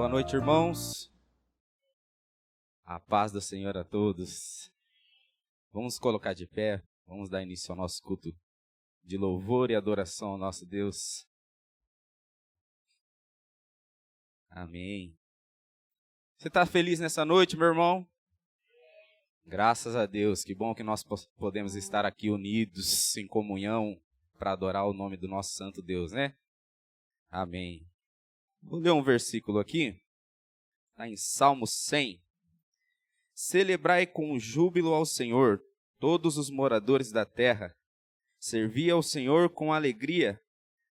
Boa noite, irmãos. A paz do Senhor a todos. Vamos colocar de pé, vamos dar início ao nosso culto de louvor e adoração ao nosso Deus. Amém. Você está feliz nessa noite, meu irmão? Graças a Deus, que bom que nós podemos estar aqui unidos em comunhão para adorar o nome do nosso santo Deus, né? Amém. Vou ler um versículo aqui, está em Salmo 100. Celebrai com júbilo ao Senhor, todos os moradores da terra. Servi ao Senhor com alegria,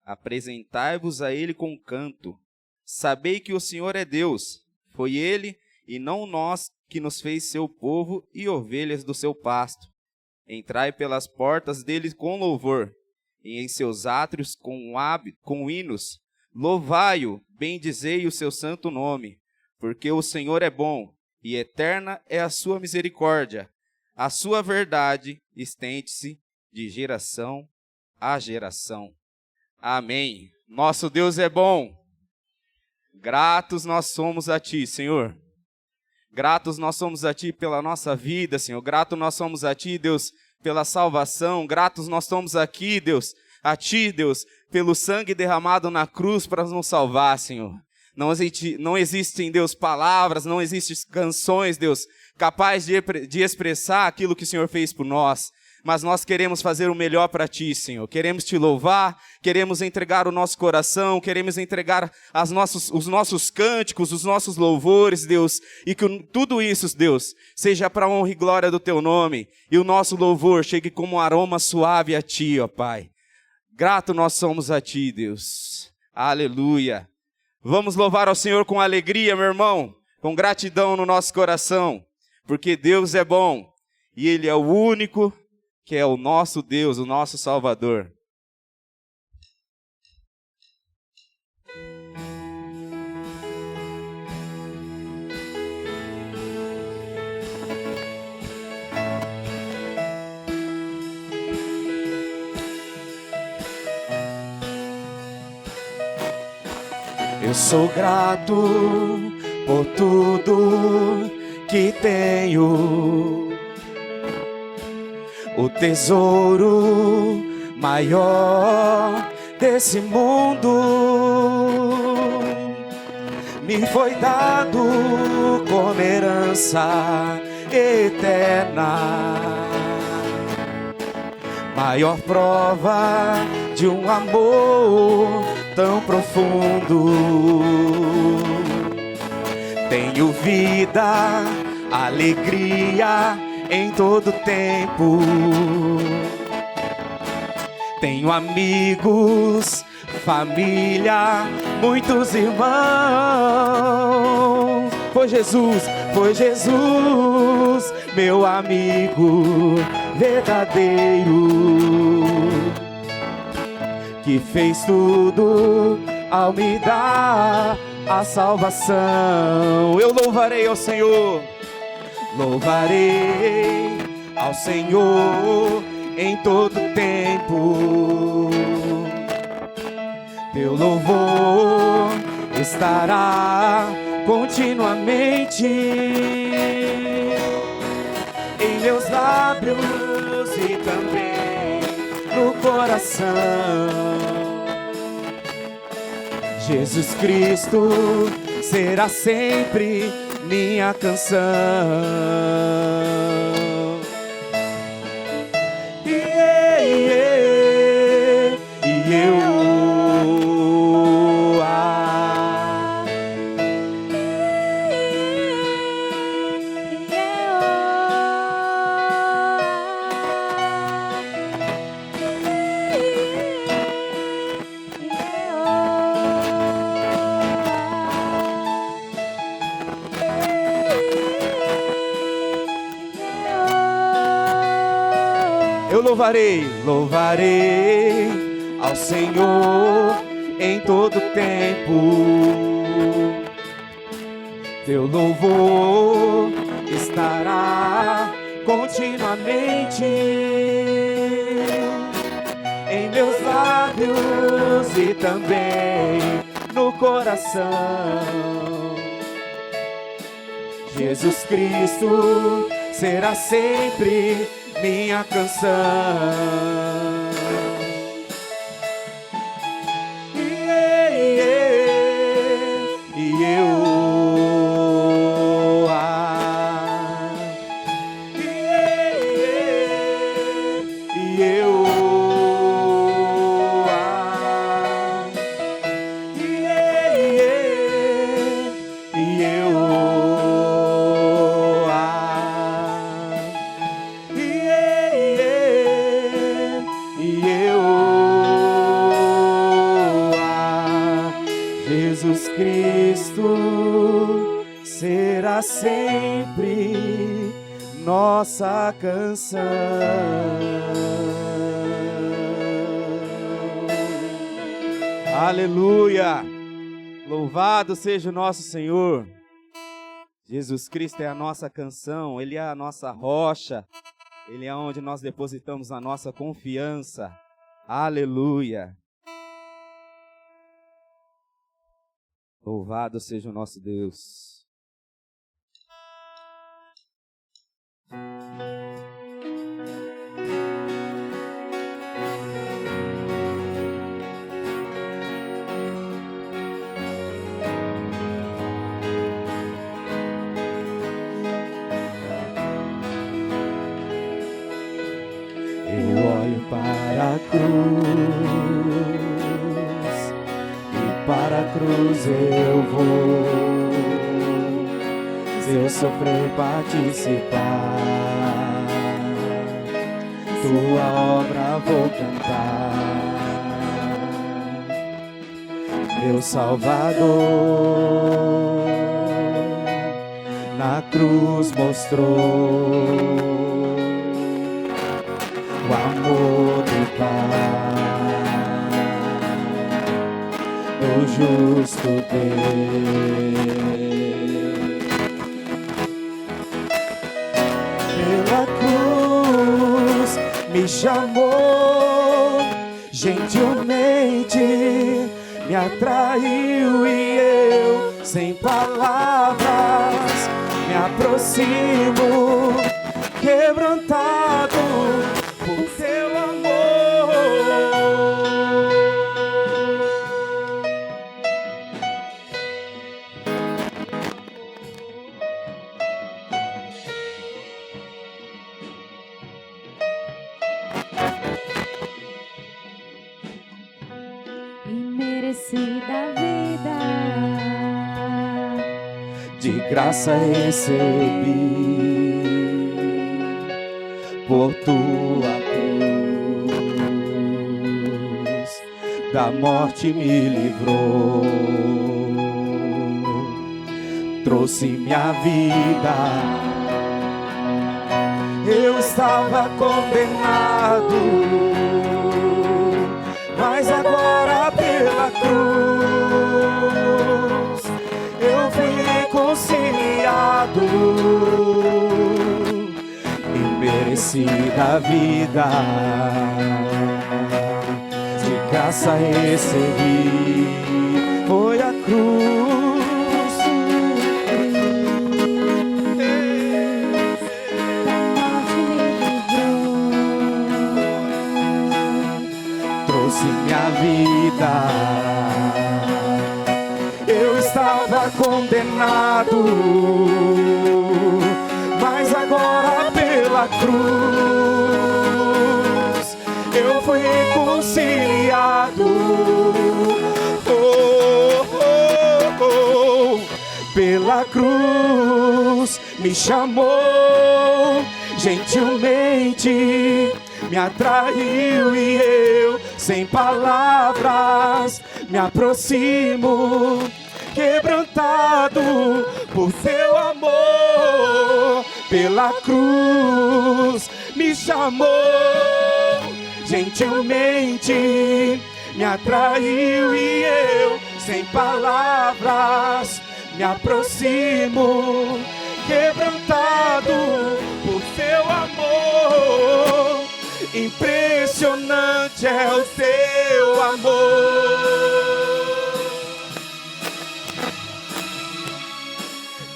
apresentai-vos a Ele com canto. Sabei que o Senhor é Deus, foi Ele e não nós que nos fez seu povo e ovelhas do seu pasto. Entrai pelas portas dele com louvor, e em seus átrios com hinos. Louvai-o, bendizei o seu santo nome, porque o Senhor é bom, e eterna é a sua misericórdia. A sua verdade estende-se de geração a geração. Amém. Nosso Deus é bom. Gratos nós somos a Ti, Senhor. Gratos nós somos a Ti pela nossa vida, Senhor. Gratos nós somos a Ti, Deus, pela salvação. Gratos nós somos aqui, Deus, a Ti, Deus, pelo sangue derramado na cruz para nos salvar, Senhor. Não existem, Deus, palavras, não existem canções, Deus, capazes de expressar aquilo que o Senhor fez por nós. Mas nós queremos fazer o melhor para Ti, Senhor. Queremos Te louvar, queremos entregar o nosso coração, queremos entregar os nossos cânticos, os nossos louvores, Deus. E que tudo isso, Deus, seja para a honra e glória do Teu nome. E o nosso louvor chegue como um aroma suave a Ti, ó Pai. Grato nós somos a Ti, Deus. Aleluia. Vamos louvar ao Senhor com alegria, meu irmão, com gratidão no nosso coração, porque Deus é bom e Ele é o único que é o nosso Deus, o nosso Salvador. Eu sou grato por tudo que tenho. O tesouro maior desse mundo me foi dado como herança eterna. Maior prova de um amor tão profundo. Tenho vida, alegria em todo tempo. Tenho amigos, família, muitos irmãos. Foi Jesus, meu amigo verdadeiro, que fez tudo ao me dar a salvação. Eu louvarei ao Senhor, louvarei ao Senhor em todo tempo. Teu louvor estará continuamente em meus lábios e também no coração. Jesus Cristo será sempre minha canção. E eu louvarei ao Senhor em todo tempo. Teu louvor estará continuamente em meus lábios e também no coração. Jesus Cristo será sempre minha canção. E Jesus Cristo será sempre nossa canção. Aleluia! Louvado seja o nosso Senhor. Jesus Cristo é a nossa canção, Ele é a nossa rocha, Ele é onde nós depositamos a nossa confiança. Aleluia! Louvado seja o nosso Deus. Eu olho para a cruz, e para a cruz eu vou. Se eu sofrer, participar, tua obra vou cantar. Meu Salvador na cruz mostrou o amor do Pai, do justo Deus. Pela cruz me chamou, gentilmente me atraiu e eu, sem palavras, me aproximo, quebrantado por teu amor. Imerecida vida, De graça recebi, por tua cruz, da morte me livrou, trouxe minha vida. Eu estava condenado, mas agora pela cruz eu fui reconciliado. Imerecida vida, de graça recebi, foi a cruz, trouxe minha vida. Eu estava condenado, mas agora pela cruz eu fui reconciliado. Oh, oh, oh. Pela cruz me chamou, gentilmente me atraiu e eu, sem palavras, me aproximo, quebrantado por teu amor. Pela cruz me chamou, gentilmente me atraiu e eu, sem palavras, me aproximo, quebrantado por teu amor. Impressionante é o teu amor,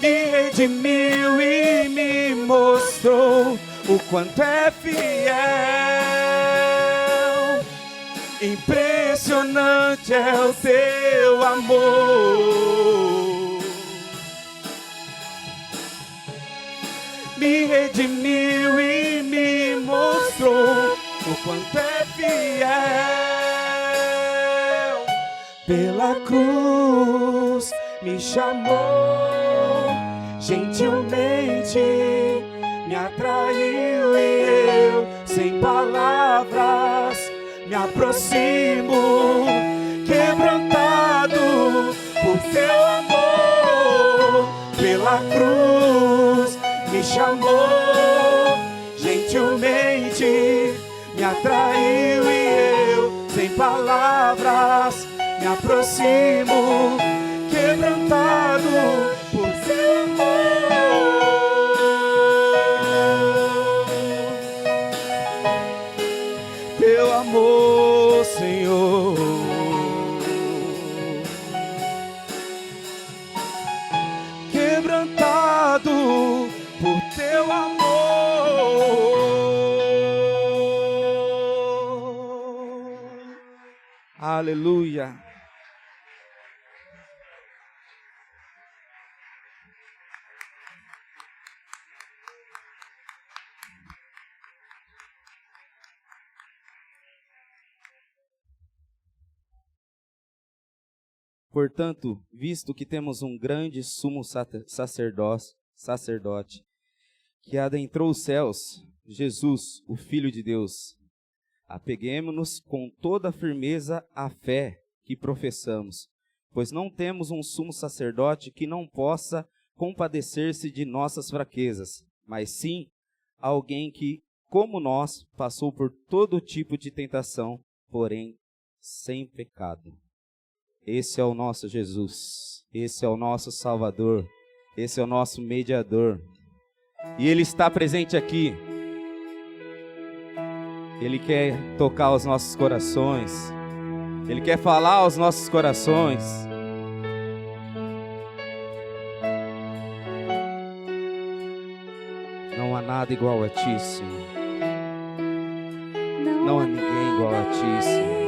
me redimiu e me mostrou o quanto é fiel. Impressionante é o teu amor. Me redimiu e me mostrou o quanto é fiel. Pela cruz me chamou, gentilmente me atraiu e eu, sem palavras, me aproximo, quebrantado por teu amor. Pela cruz me chamou, gentilmente me atraiu e eu, sem palavras, me aproximo, quebrantado por teu amor. Teu amor, Senhor, quebrantado por teu amor. Aleluia. Portanto, visto que temos um grande sumo sacerdote, que adentrou os céus, Jesus, o Filho de Deus, apeguemo-nos com toda a firmeza à fé que professamos, pois não temos um sumo sacerdote que não possa compadecer-se de nossas fraquezas, mas sim alguém que, como nós, passou por todo tipo de tentação, porém sem pecado. Esse é o nosso Jesus, esse é o nosso Salvador, esse é o nosso mediador. E Ele está presente aqui. Ele quer tocar os nossos corações. Ele quer falar aos nossos corações. Não há nada igual a Ti, Senhor. Não há ninguém igual a Ti, Senhor.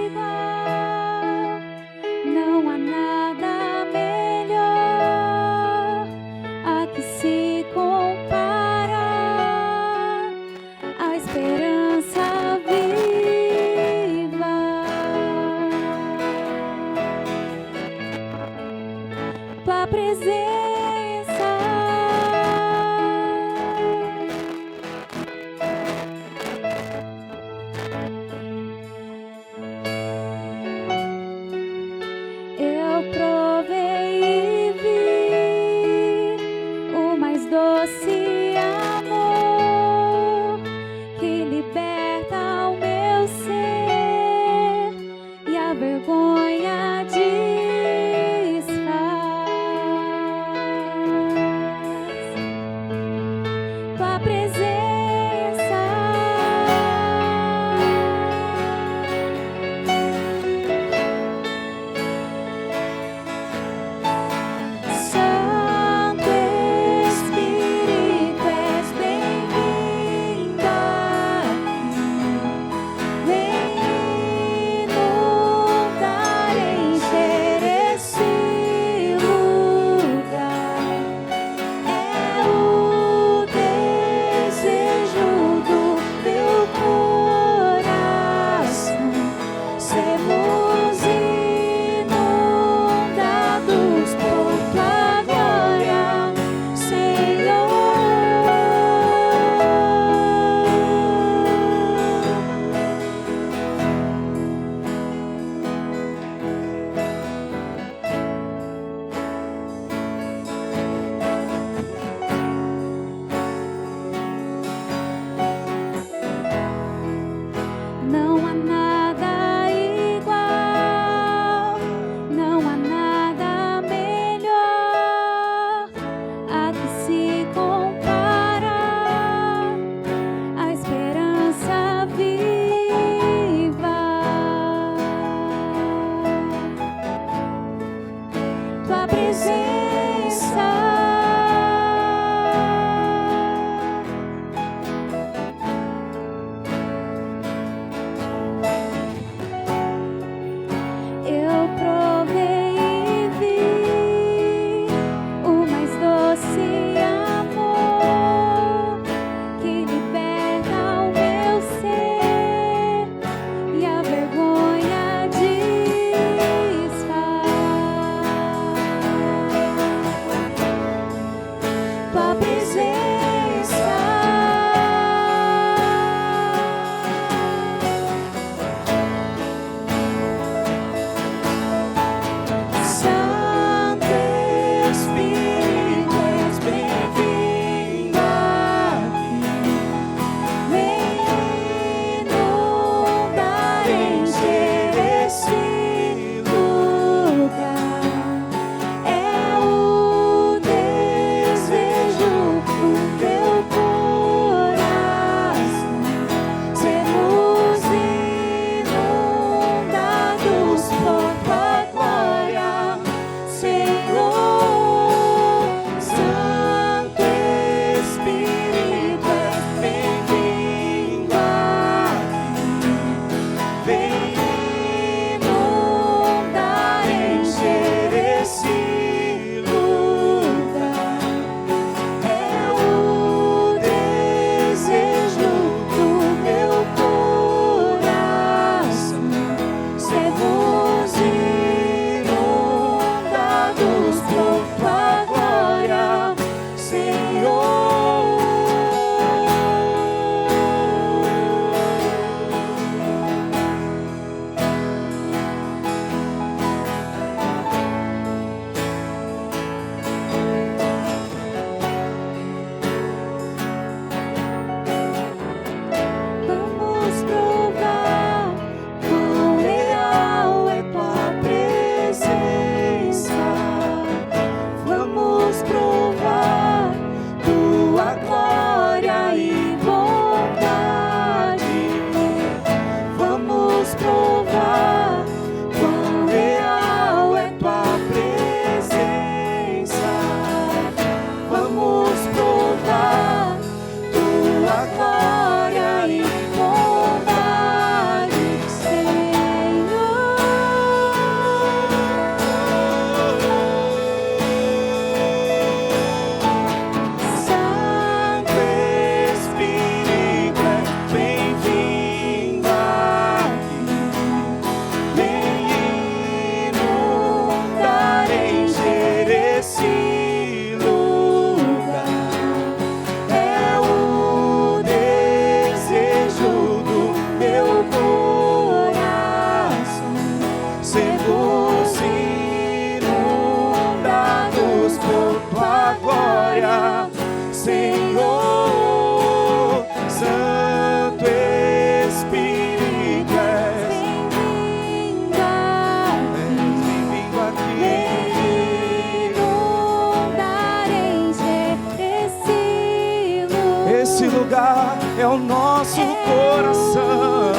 lugar é o nosso coração,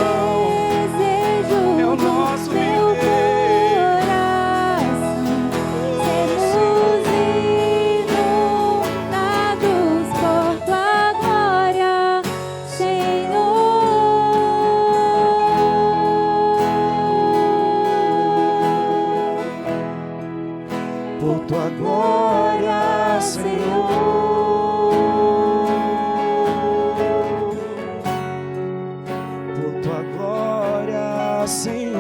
é o nosso viver. Por tua glória, Senhor, por tua glória, Senhor,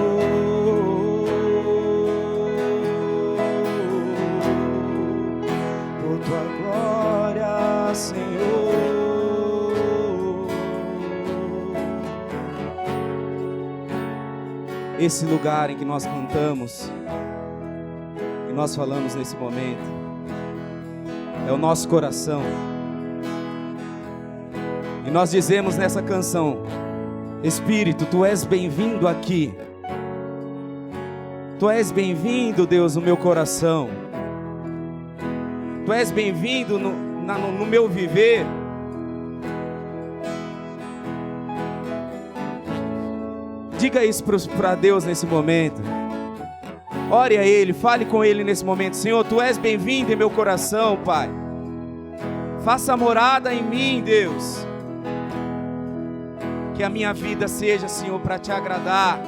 por tua glória, Senhor. Esse lugar em que nós cantamos, nós falamos nesse momento, é o nosso coração. E nós dizemos nessa canção: Espírito, Tu és bem-vindo aqui. Tu és bem-vindo, Deus, no meu coração. Tu és bem-vindo no meu viver. Diga isso para Deus nesse momento. Ore a Ele, fale com Ele nesse momento. Senhor, Tu és bem-vindo em meu coração, Pai. Faça morada em mim, Deus. Que a minha vida seja, Senhor, para Te agradar.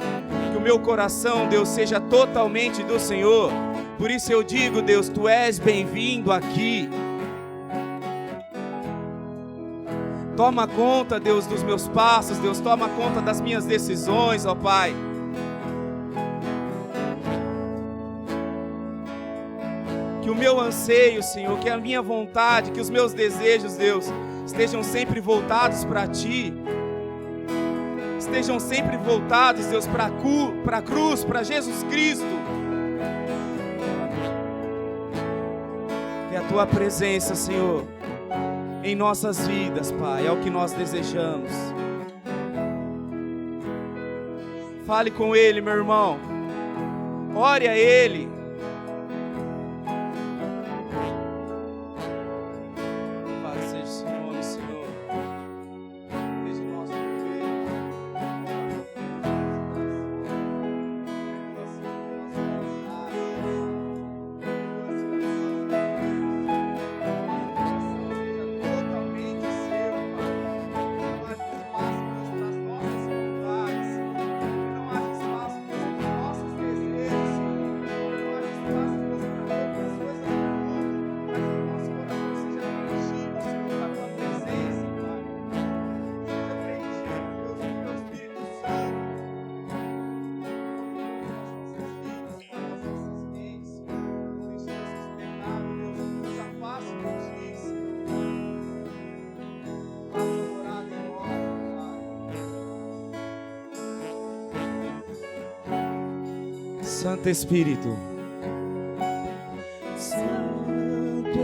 Que o meu coração, Deus, seja totalmente do Senhor. Por isso eu digo, Deus, Tu és bem-vindo aqui. Toma conta, Deus, dos meus passos, Deus. Toma conta das minhas decisões, ó Pai. Que o meu anseio, Senhor, que a minha vontade, que os meus desejos, Deus, estejam sempre voltados para Ti. Estejam sempre voltados, Deus, para a cruz, para Jesus Cristo. Que a Tua presença, Senhor, em nossas vidas, Pai, é o que nós desejamos. Fale com Ele, meu irmão. Ore a Ele. Santo Espírito, Santo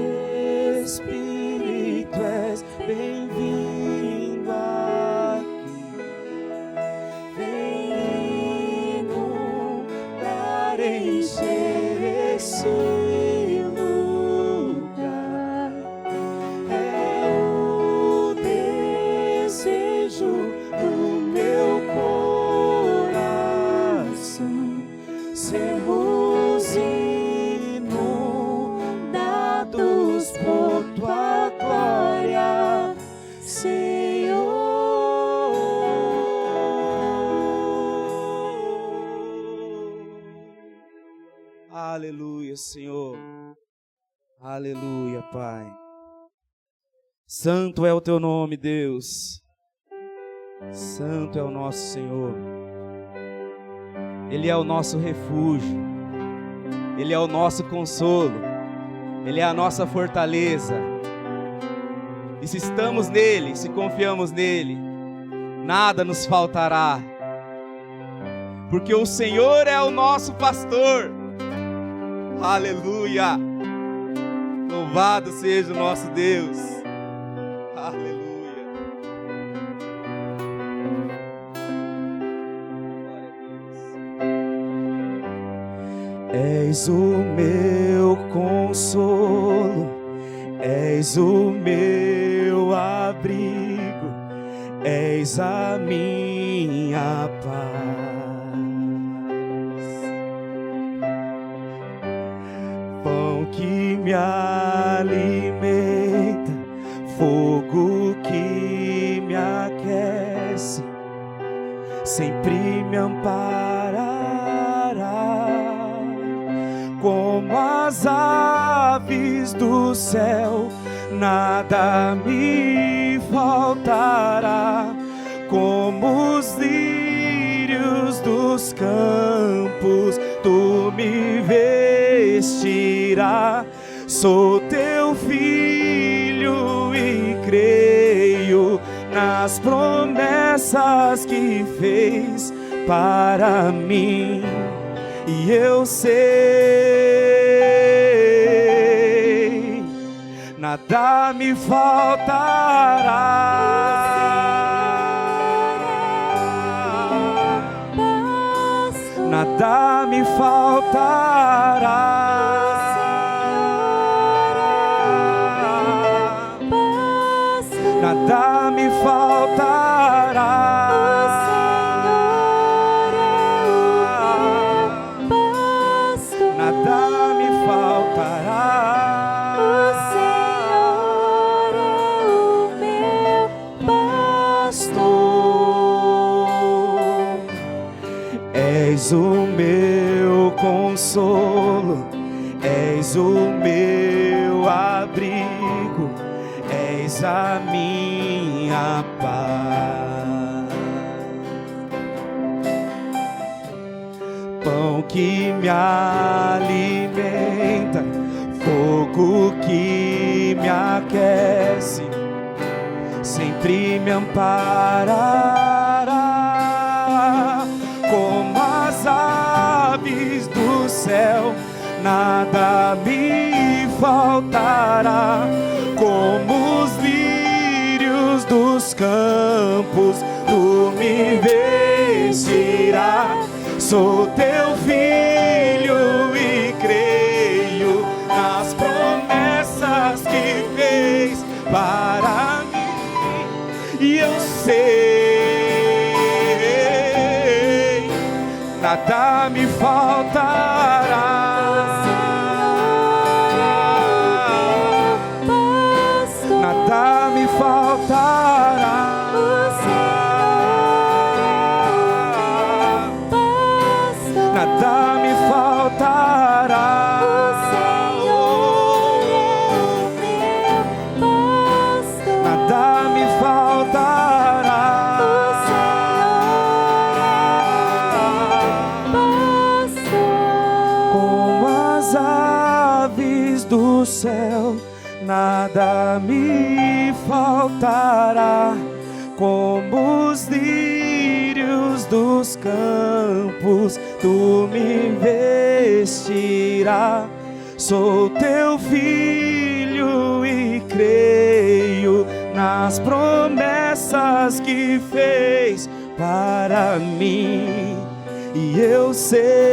Espírito, és bem-vindo aqui. Vem inundar, encher esse lugar. É o desejo do meu coração. Sermos inundados por Tua glória, Senhor. Aleluia, Senhor. Aleluia, Pai. Santo é o Teu nome, Deus. Santo é o nosso Senhor. Ele é o nosso refúgio, Ele é o nosso consolo, Ele é a nossa fortaleza. E se estamos nele, se confiamos nele, nada nos faltará, porque o Senhor é o nosso pastor. Aleluia! Louvado seja o nosso Deus. Aleluia! És o meu consolo, és o meu abrigo, és a minha paz. Pão que me alimenta, fogo que me aquece, sempre me amparará, como as aves do céu, nada me faltará, como os lírios dos campos, tu me vestirá. Sou teu filho e creio nas promessas que fez para mim, e eu sei, nada me faltará, nada me faltará. Nada me faltará. Nada me faltará. O Senhor é o meu pastor. És o meu consolo, és o meu abrigo, és a minha paz. Pão que me alimenta, fogo que me aquece, sempre me amparará, como as aves do céu, nada me faltará, como os lírios dos campos, tu me vestirá. Sou teu filho e creio nas promessas que fez para mim, e eu sei, nada me faltará. Nada me faltará. Nada me faltará. Nada me faltará. Como as aves do céu, nada me faltará, como os lírios dos campos, tu me vestirá. Sou teu filho e creio nas promessas que fez para mim, e eu sei,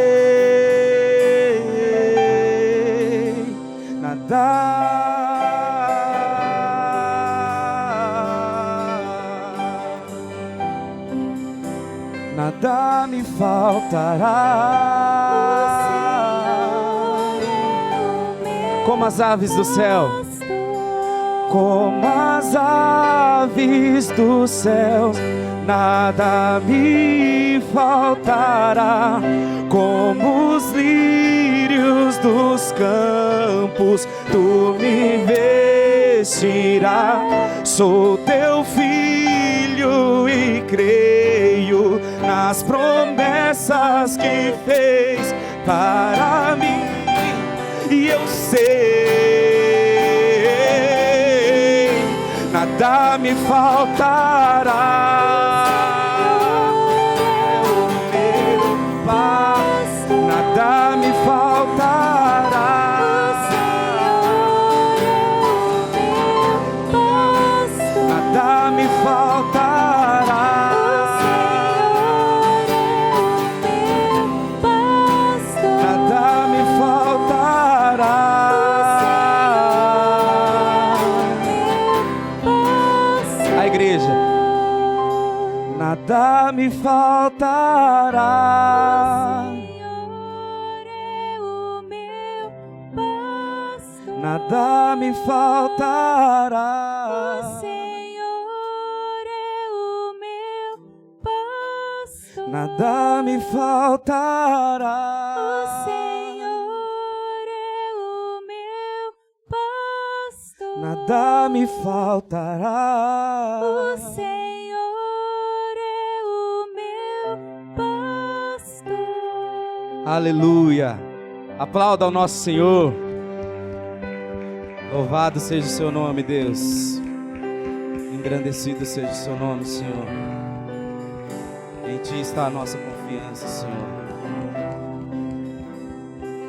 nada me faltará. Como as aves do céu, como as aves dos céus, nada me faltará, como os lírios dos campos, tu me vestirá. Sou teu filho e creio nas promessas que fez para mim, e eu sei, nada me faltará. É o meu pastor, nada me faltará. Nada me faltará. Nada me faltará. A igreja. nada me faltará. Nada me faltará. O Senhor é o meu pastor. Nada me faltará. O Senhor é o meu pastor. Nada me faltará. O Senhor é o meu pastor. Aleluia. Aplauda ao nosso Senhor. Louvado seja o seu nome, Deus. Engrandecido seja o seu nome, Senhor. Em ti está a nossa confiança, Senhor.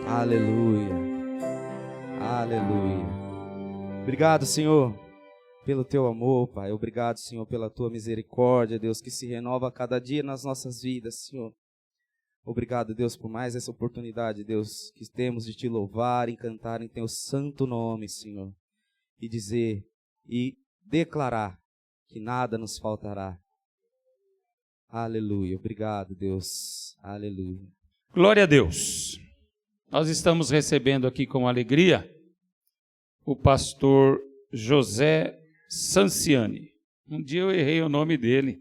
Aleluia. Aleluia. Obrigado, Senhor, pelo teu amor, Pai. Obrigado, Senhor, pela tua misericórdia, Deus, que se renova a cada dia nas nossas vidas, Senhor. Obrigado, Deus, por mais essa oportunidade, Deus, que temos de te louvar e cantar em teu santo nome, Senhor. E dizer e declarar que nada nos faltará. Aleluia. Obrigado, Deus. Aleluia. Glória a Deus. Nós estamos recebendo aqui com alegria o pastor José Sanciani. Um dia eu errei o nome dele.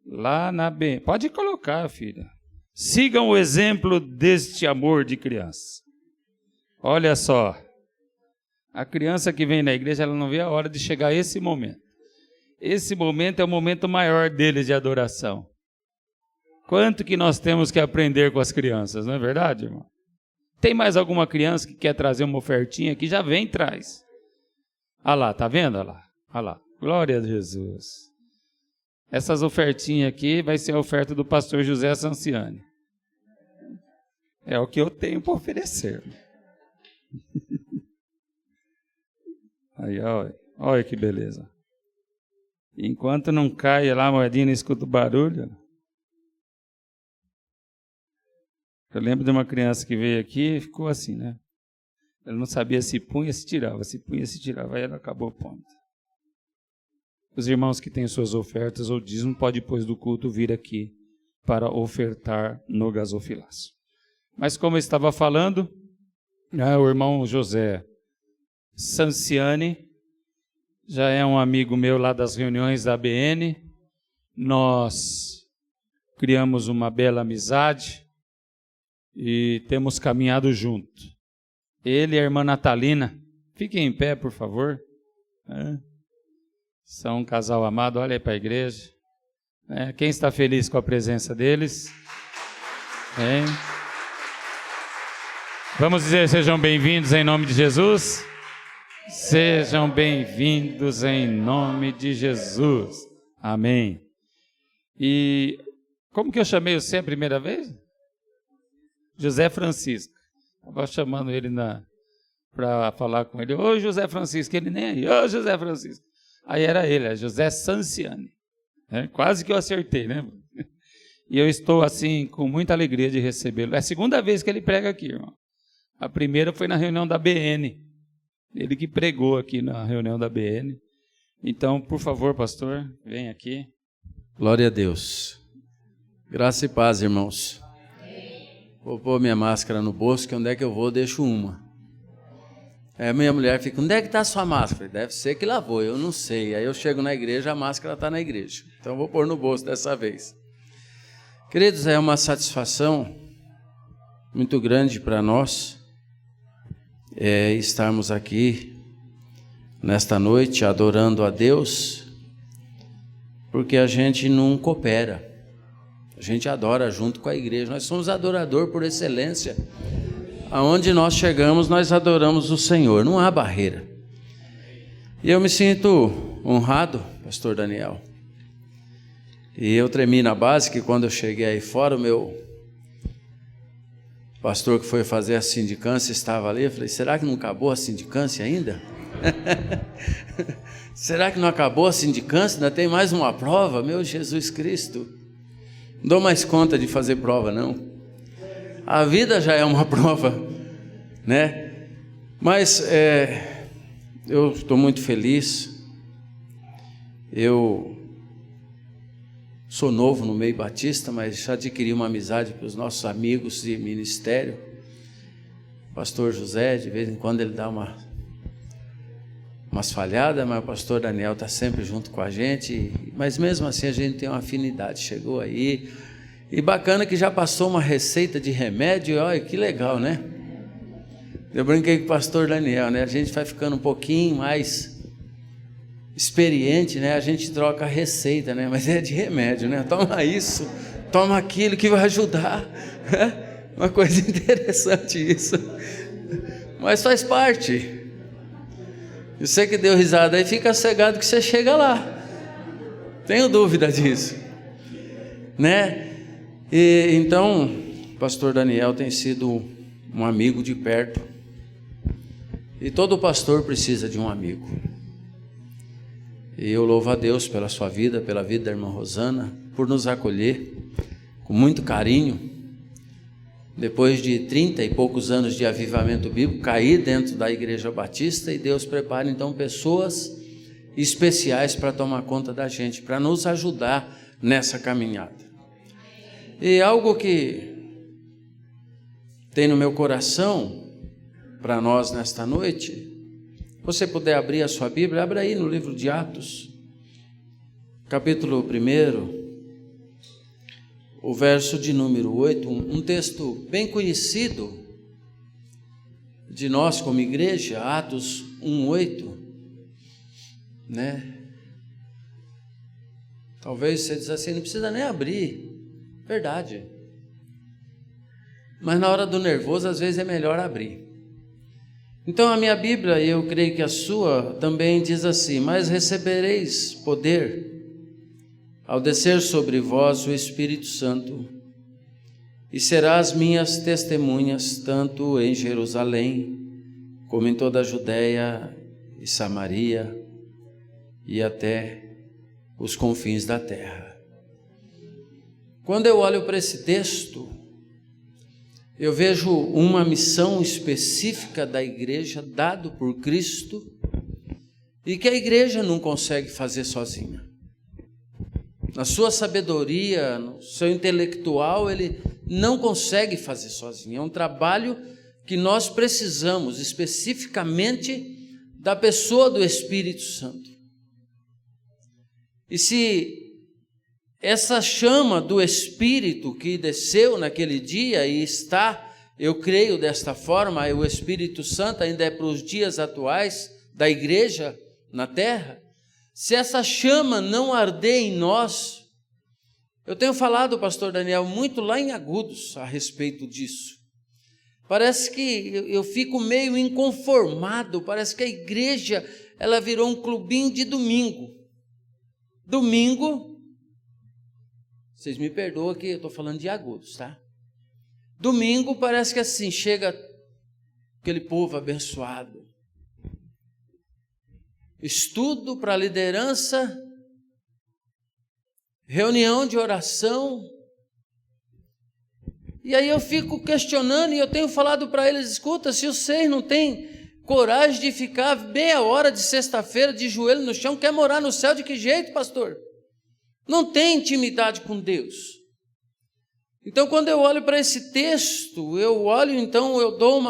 Lá na BN. Pode colocar, filha. Sigam o exemplo deste amor de criança. Olha só. A criança que vem na igreja, ela não vê a hora de chegar a esse momento. Esse momento é o momento maior deles de adoração. Quanto que nós temos que aprender com as crianças, não é verdade, irmão? Tem mais alguma criança que quer trazer uma ofertinha aqui? Já vem e traz. Olha lá, tá vendo? Olha lá. Olha lá. Glória a Jesus. Essas ofertinhas aqui vai ser a oferta do pastor José Sanciani. É o que eu tenho para oferecer. Aí, olha que beleza. Enquanto não cai lá a moedinha, não escuta o barulho. Eu lembro de uma criança que veio aqui e ficou assim, né? Ela não sabia se punha, se tirava, se punha, se tirava. Aí ela acabou o ponto. Os irmãos que têm suas ofertas ou dízimo podem, depois do culto, vir aqui para ofertar no gasofilácio. Mas como eu estava falando, o irmão José Sanciani já é um amigo meu lá das reuniões da ABN. Nós criamos uma bela amizade e temos caminhado junto. Ele e a irmã Natalina, fiquem em pé, por favor. São um casal amado, olha aí para a igreja. Quem está feliz com a presença deles? Vamos dizer, sejam bem-vindos em nome de Jesus. Sejam bem-vindos em nome de Jesus. Amém. E como que eu chamei você a primeira vez? José Francisco. Estava chamando ele para falar com ele. Ô José Francisco, ele nem aí. Ô José Francisco. Aí era ele, José Sanciani. Quase que eu acertei, né? E eu estou assim com muita alegria de recebê-lo. É a segunda vez que ele prega aqui, irmão. A primeira foi na reunião da BN. Ele que pregou aqui na reunião da BN. Então, por favor, pastor, vem aqui. Glória a Deus. Graça e paz, irmãos. Vou pôr minha máscara no bolso, que onde é que eu vou, eu deixo uma. Aí a minha mulher fica, onde é que está a sua máscara? Deve ser que lavou, eu não sei. Aí eu chego na igreja, a máscara está na igreja. Então eu vou pôr no bolso dessa vez. Queridos, é uma satisfação muito grande para nós estarmos aqui nesta noite adorando a Deus, porque a gente não coopera, a gente adora junto com a igreja. Nós somos adorador por excelência. Aonde nós chegamos, nós adoramos o Senhor, não há barreira. E eu me sinto honrado, pastor Daniel. E eu tremi na base que quando eu cheguei aí fora, o meu pastor que foi fazer a sindicância estava ali. Eu falei, será que não acabou a sindicância ainda? Será que não acabou a sindicância? Ainda tem mais uma prova? Meu Jesus Cristo, não dou mais conta de fazer prova, não. A vida já é uma prova, né? Mas eu estou muito feliz. Eu Sou novo no meio batista, mas já adquiri uma amizade com os nossos amigos de ministério. O pastor José, de vez em quando ele dá umas falhadas, mas o pastor Daniel está sempre junto com a gente. Mas mesmo assim a gente tem uma afinidade. Chegou aí. E bacana que já passou uma receita de remédio. Olha que legal, né? Eu brinquei com o pastor Daniel, né? A gente vai ficando um pouquinho mais experiente, né? A gente troca a receita, né? Mas é de remédio, né? Toma isso, toma aquilo que vai ajudar. Uma coisa interessante isso. Mas faz parte. Eu sei que deu risada aí, fica cegado que você chega lá. Tenho dúvida disso, né? E então, o pastor Daniel tem sido um amigo de perto. E todo pastor precisa de um amigo. E eu louvo a Deus pela sua vida, pela vida da irmã Rosana, por nos acolher com muito carinho. Depois de 30 e poucos anos de avivamento bíblico, caí dentro da Igreja Batista e Deus prepara então pessoas especiais para tomar conta da gente, para nos ajudar nessa caminhada. E algo que tem no meu coração para nós nesta noite, se você puder abrir a sua Bíblia, abra aí no livro de Atos, capítulo 1, o verso de número 8, um texto bem conhecido de nós como igreja, Atos 1:8, né? Talvez você diz assim, não precisa nem abrir, verdade. Mas na hora do nervoso, às vezes é melhor abrir. Então a minha Bíblia, e eu creio que a sua, também diz assim: mas recebereis poder ao descer sobre vós o Espírito Santo, e serás minhas testemunhas, tanto em Jerusalém, como em toda a Judéia e Samaria, e até os confins da terra. Quando eu olho para esse texto, eu vejo uma missão específica da igreja, dado por Cristo, e que a igreja não consegue fazer sozinha. Na sua sabedoria, no seu intelectual, ele não consegue fazer sozinho. É um trabalho que nós precisamos especificamente da pessoa do Espírito Santo. E se essa chama do Espírito que desceu naquele dia e está, eu creio desta forma, o Espírito Santo ainda é para os dias atuais da igreja na terra, se essa chama não arder em nós, eu tenho falado, pastor Daniel, muito lá em Agudos a respeito disso. Parece que eu fico meio inconformado, parece que a igreja, ela virou um clubinho de domingo. Domingo, vocês me perdoam que eu estou falando de Agudos, tá? Domingo parece que assim, chega aquele povo abençoado. Estudo para liderança, reunião de oração, e aí eu fico questionando e eu tenho falado para eles, escuta, se vocês não têm coragem de ficar meia hora de sexta-feira de joelho no chão, quer morar no céu de que jeito, pastor? Não tem intimidade com Deus. Então quando eu olho para esse texto, eu dou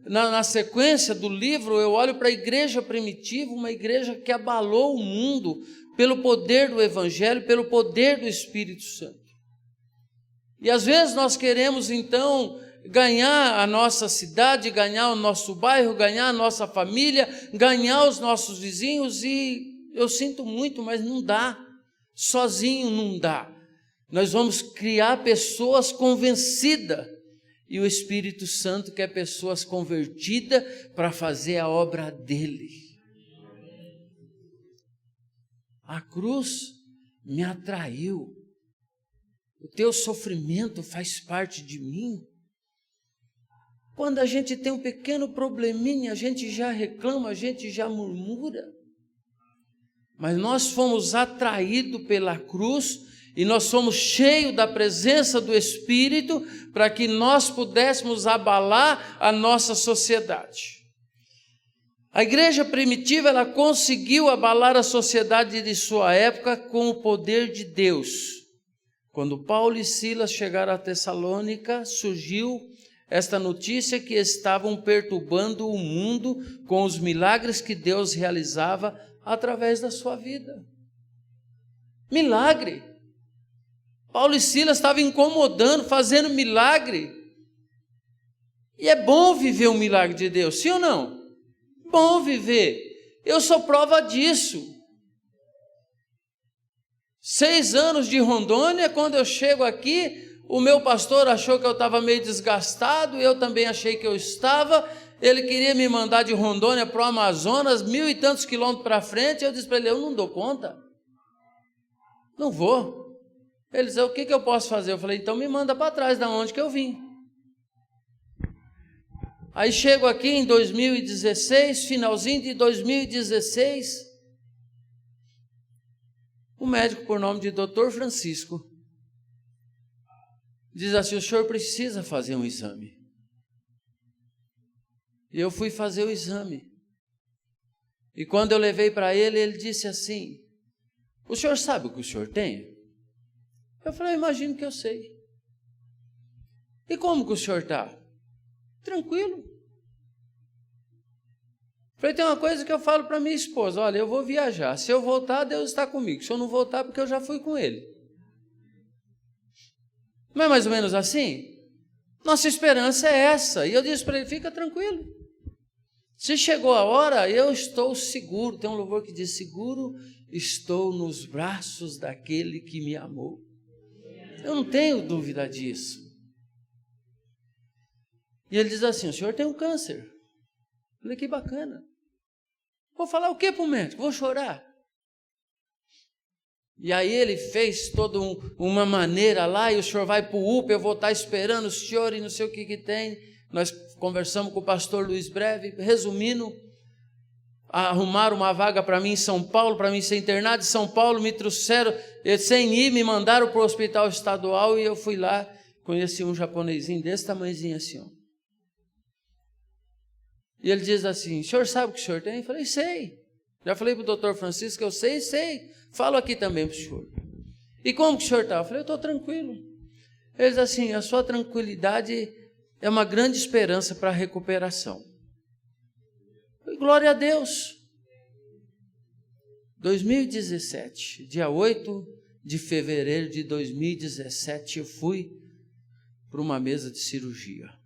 na sequência do livro, eu olho para a igreja primitiva, uma igreja que abalou o mundo pelo poder do Evangelho, pelo poder do Espírito Santo. E às vezes nós queremos então ganhar a nossa cidade, ganhar o nosso bairro, ganhar a nossa família, ganhar os nossos vizinhos, e eu sinto muito, mas não dá, sozinho não dá. Nós vamos criar pessoas convencidas, e o Espírito Santo quer pessoas convertidas para fazer a obra dele. A cruz me atraiu, o teu sofrimento faz parte de mim. Quando a gente tem um pequeno probleminha, a gente já reclama, a gente já murmura. Mas nós fomos atraídos pela cruz e nós somos cheios da presença do Espírito para que nós pudéssemos abalar a nossa sociedade. A igreja primitiva, ela conseguiu abalar a sociedade de sua época com o poder de Deus. Quando Paulo e Silas chegaram a Tessalônica, surgiu esta notícia que estavam perturbando o mundo com os milagres que Deus realizava através da sua vida. Milagre! Paulo e Silas estavam incomodando, fazendo milagre. E é bom viver um milagre de Deus, sim ou não? Bom viver. Eu sou prova disso. 6 anos de Rondônia, quando eu chego aqui, o meu pastor achou que eu estava meio desgastado, eu também achei que eu estava. Ele queria me mandar de Rondônia para o Amazonas, 1.000 e tantos quilômetros para frente. Eu disse para ele, eu não dou conta. Não vou. Ele disse, o que eu posso fazer? Eu falei, então me manda para trás da onde que eu vim. Aí chego aqui em 2016, finalzinho de 2016, um médico por nome de Dr. Francisco diz assim, o senhor precisa fazer um exame. E eu fui fazer o exame. E quando eu levei para ele, ele disse assim, o senhor sabe o que o senhor tem? Eu falei, eu imagino que eu sei. E como que o senhor está? Tranquilo. Falei, tem uma coisa que eu falo para minha esposa, olha, eu vou viajar, se eu voltar, Deus está comigo, se eu não voltar, porque eu já fui com ele. Não é mais ou menos assim? Nossa esperança é essa, e eu disse para ele, fica tranquilo, se chegou a hora, eu estou seguro, tem um louvor que diz, seguro estou nos braços daquele que me amou. Eu não tenho dúvida disso. E ele diz assim, o senhor tem um câncer. Eu falei, que bacana. Vou falar o que para o médico? Vou chorar. E aí ele fez toda uma maneira lá, e o senhor vai para o UPA, eu vou estar esperando o senhor e não sei o que tem. Nós conversamos com o pastor Luiz Breve, resumindo, arrumaram uma vaga para mim em São Paulo, para mim ser internado em São Paulo, me trouxeram, sem ir, me mandaram para o hospital estadual, e eu fui lá, conheci um japonesinho desse tamanhozinho assim, ó. E ele diz assim, o senhor sabe o que o senhor tem? Eu falei, sei. Já falei para o doutor Francisco que eu sei. Falo aqui também para o senhor. E como que o senhor está? Eu falei, eu estou tranquilo. Ele diz assim, a sua tranquilidade é uma grande esperança para a recuperação. Eu falei, glória a Deus. 2017, dia 8 de fevereiro de 2017, eu fui para uma mesa de cirurgia.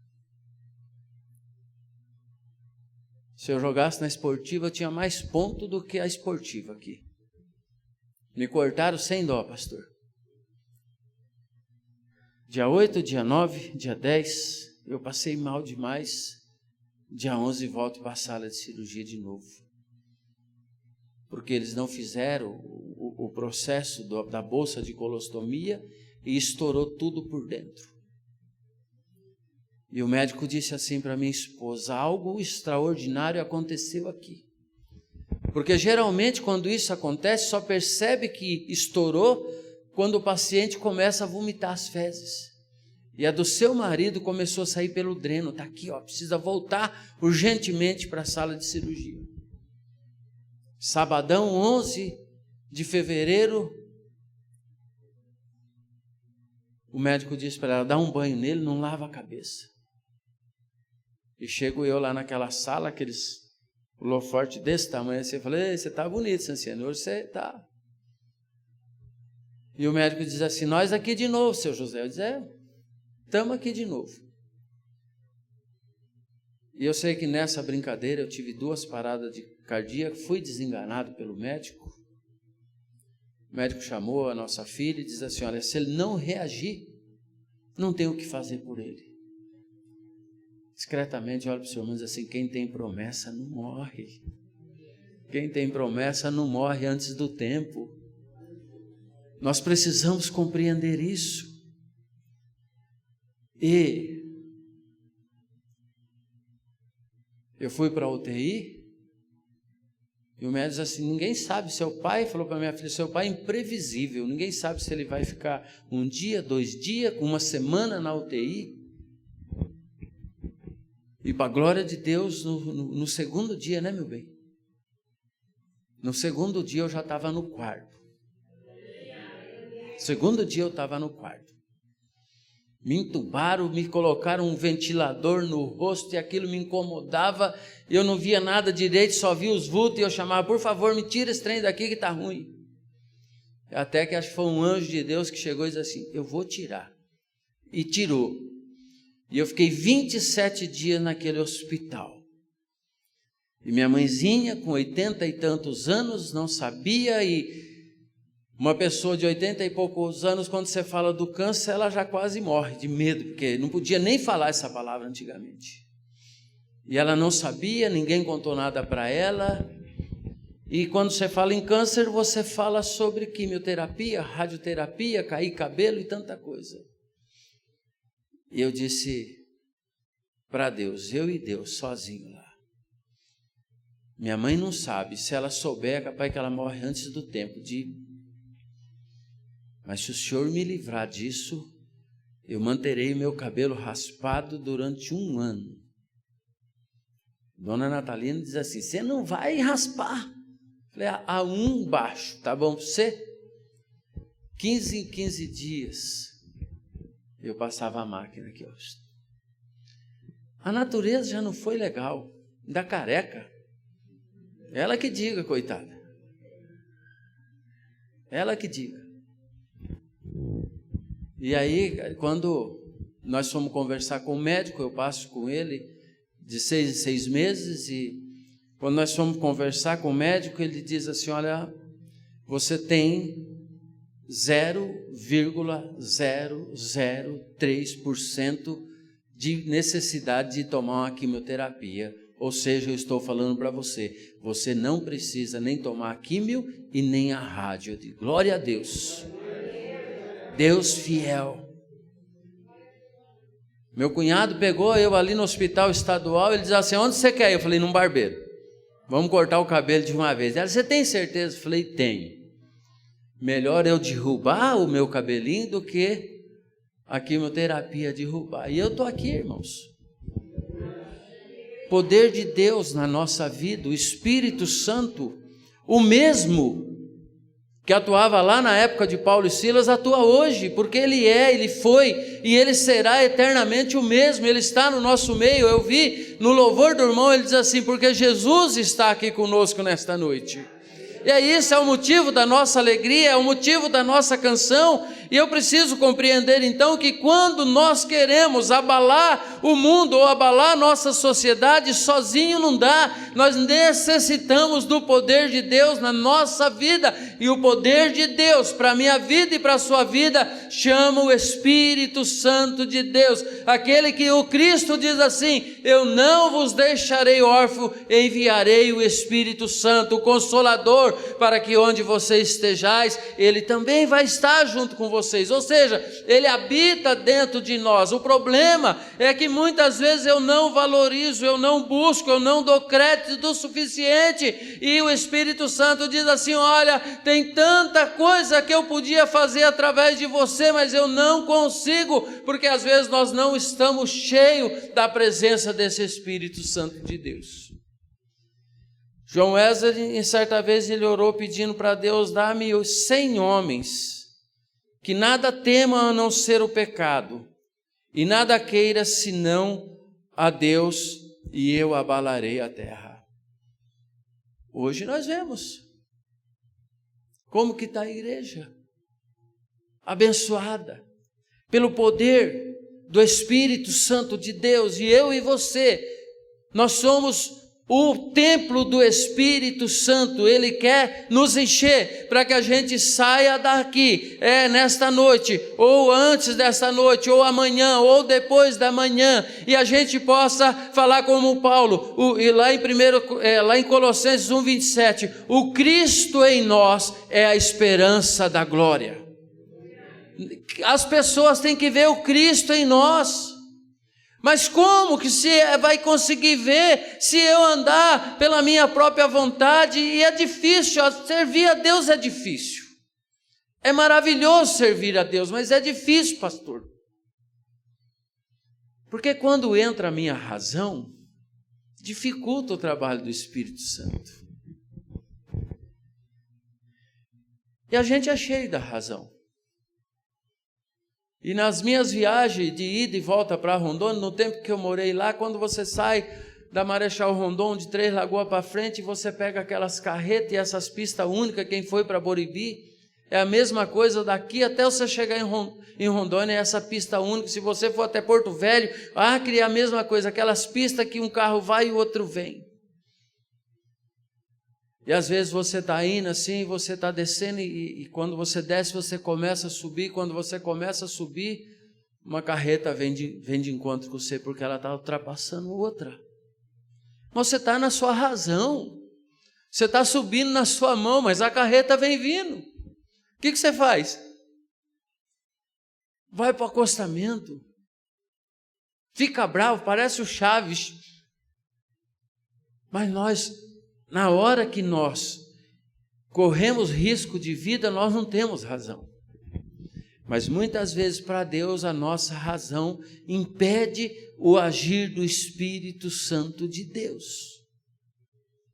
Se eu jogasse na esportiva, eu tinha mais ponto do que a esportiva aqui. Me cortaram sem dó, pastor. Dia 8, dia 9, dia 10, eu passei mal demais. Dia 11, volto para a sala de cirurgia de novo. Porque eles não fizeram o processo da bolsa de colostomia e estourou tudo por dentro. E o médico disse assim para minha esposa, algo extraordinário aconteceu aqui. Porque geralmente quando isso acontece, só percebe que estourou quando o paciente começa a vomitar as fezes. E a do seu marido começou a sair pelo dreno, está aqui, ó, precisa voltar urgentemente para a sala de cirurgia. Sabadão, 11 de fevereiro, o médico disse para ela, dá um banho nele, não lava a cabeça. E chego eu lá naquela sala, aqueles holoforte desse tamanho assim, eu falei, você está bonito, Sanciano, hoje você está. E o médico diz assim, nós aqui de novo, seu José. Eu disse, estamos aqui de novo. E eu sei que nessa brincadeira eu tive 2 paradas de cardíaco, fui desenganado pelo médico. O médico chamou a nossa filha e diz assim, olha, se ele não reagir, não tem o que fazer por ele. Discretamente olha para o seu irmão e diz assim, quem tem promessa não morre. Quem tem promessa não morre antes do tempo. Nós precisamos compreender isso. E eu fui para a UTI e o médico disse assim, ninguém sabe, seu pai falou para minha filha, seu pai é imprevisível, ninguém sabe se ele vai ficar 1 dia, 2 dias, 1 semana na UTI. E para a glória de Deus, no segundo dia, né, meu bem? No segundo dia eu já estava no quarto. Segundo dia eu estava no quarto. Me entubaram, me colocaram um ventilador no rosto e aquilo me incomodava. Eu não via nada direito, só via os vultos e eu chamava, por favor, me tira esse trem daqui que está ruim. Até que acho que foi um anjo de Deus que chegou e disse assim, eu vou tirar. E tirou. E eu fiquei 27 dias naquele hospital. E minha mãezinha, com 80 e tantos anos, não sabia. E uma pessoa de 80 e poucos anos, quando você fala do câncer, ela já quase morre de medo, porque não podia nem falar essa palavra antigamente. E ela não sabia, ninguém contou nada para ela. E quando você fala em câncer, você fala sobre quimioterapia, radioterapia, cair cabelo e tanta coisa. E eu disse para Deus, eu e Deus, sozinho lá. Minha mãe não sabe, se ela souber, é capaz que ela morre antes do tempo. Mas se o Senhor me livrar disso, eu manterei meu cabelo raspado durante 1 ano. Dona Natalina diz assim, você não vai raspar. Falei, a 1 baixo, tá bom para você? 15 em 15 dias, eu passava a máquina aqui. Ó. A natureza já não foi legal, ainda careca. Ela que diga, coitada. Ela que diga. E aí, quando nós fomos conversar com o médico, eu passo com ele de 6 em 6 meses, e quando nós fomos conversar com o médico, ele diz assim, olha, você tem 0,003% de necessidade de tomar uma quimioterapia. Ou seja, eu estou falando para você, você não precisa nem tomar a químio e nem a rádio. Glória a Deus. Deus fiel. Meu cunhado pegou eu ali no hospital estadual, ele diz assim, onde você quer ir? Eu falei, num barbeiro. Vamos cortar o cabelo de uma vez. Ela, você tem certeza? Eu falei, tenho. Melhor eu derrubar o meu cabelinho do que a quimioterapia derrubar. E eu estou aqui, irmãos. Poder de Deus na nossa vida, o Espírito Santo, o mesmo que atuava lá na época de Paulo e Silas, atua hoje, porque ele foi e ele será eternamente o mesmo, ele está no nosso meio. Eu vi no louvor do irmão, ele diz assim, porque Jesus está aqui conosco nesta noite. E aí, esse é o motivo da nossa alegria, é o motivo da nossa canção. E eu preciso compreender então que quando nós queremos abalar o mundo ou abalar a nossa sociedade, sozinho não dá. Nós necessitamos do poder de Deus na nossa vida. E o poder de Deus para a minha vida e para a sua vida chama o Espírito Santo de Deus. Aquele que o Cristo diz assim, eu não vos deixarei órfão, enviarei o Espírito Santo, o Consolador, para que onde vocês estejais, Ele também vai estar junto com vocês. Ou seja, Ele habita dentro de nós. O problema é que muitas vezes eu não valorizo, eu não busco, eu não dou crédito suficiente. E o Espírito Santo diz assim, olha, tem tanta coisa que eu podia fazer através de você, mas eu não consigo, porque às vezes nós não estamos cheios da presença desse Espírito Santo de Deus. João Wesley, em certa vez, ele orou pedindo para Deus, dá-me os 100 homens, que nada temam a não ser o pecado, e nada queira senão a Deus, e eu abalarei a terra. Hoje nós vemos como que está a igreja, abençoada, pelo poder do Espírito Santo de Deus, e eu e você, nós somos o templo do Espírito Santo. Ele quer nos encher para que a gente saia daqui, nesta noite, ou antes desta noite, ou amanhã, ou depois da manhã, e a gente possa falar como Paulo, e lá em Colossenses 1:27, o Cristo em nós é a esperança da glória. As pessoas têm que ver o Cristo em nós. Mas como que se vai conseguir ver se eu andar pela minha própria vontade? E é difícil, servir a Deus é difícil. É maravilhoso servir a Deus, mas é difícil, pastor. Porque quando entra a minha razão, dificulta o trabalho do Espírito Santo. E a gente é cheio da razão. E nas minhas viagens de ida e volta para Rondônia, no tempo que eu morei lá, quando você sai da Marechal Rondon, de Três Lagoas para frente, você pega aquelas carretas e essas pistas únicas, quem foi para Boribi, é a mesma coisa daqui até você chegar em Rondônia, é essa pista única. Se você for até Porto Velho, Acre é a mesma coisa, aquelas pistas que um carro vai e o outro vem. E às vezes você está indo assim, você está descendo e quando você desce, você começa a subir. Quando você começa a subir, uma carreta vem de encontro com você, porque ela está ultrapassando outra. Mas você está na sua razão, você está subindo na sua mão, mas a carreta vem vindo. O que você faz? Vai para o acostamento, fica bravo, parece o Chaves. Mas nós, na hora que nós corremos risco de vida, nós não temos razão. Mas muitas vezes para Deus a nossa razão impede o agir do Espírito Santo de Deus.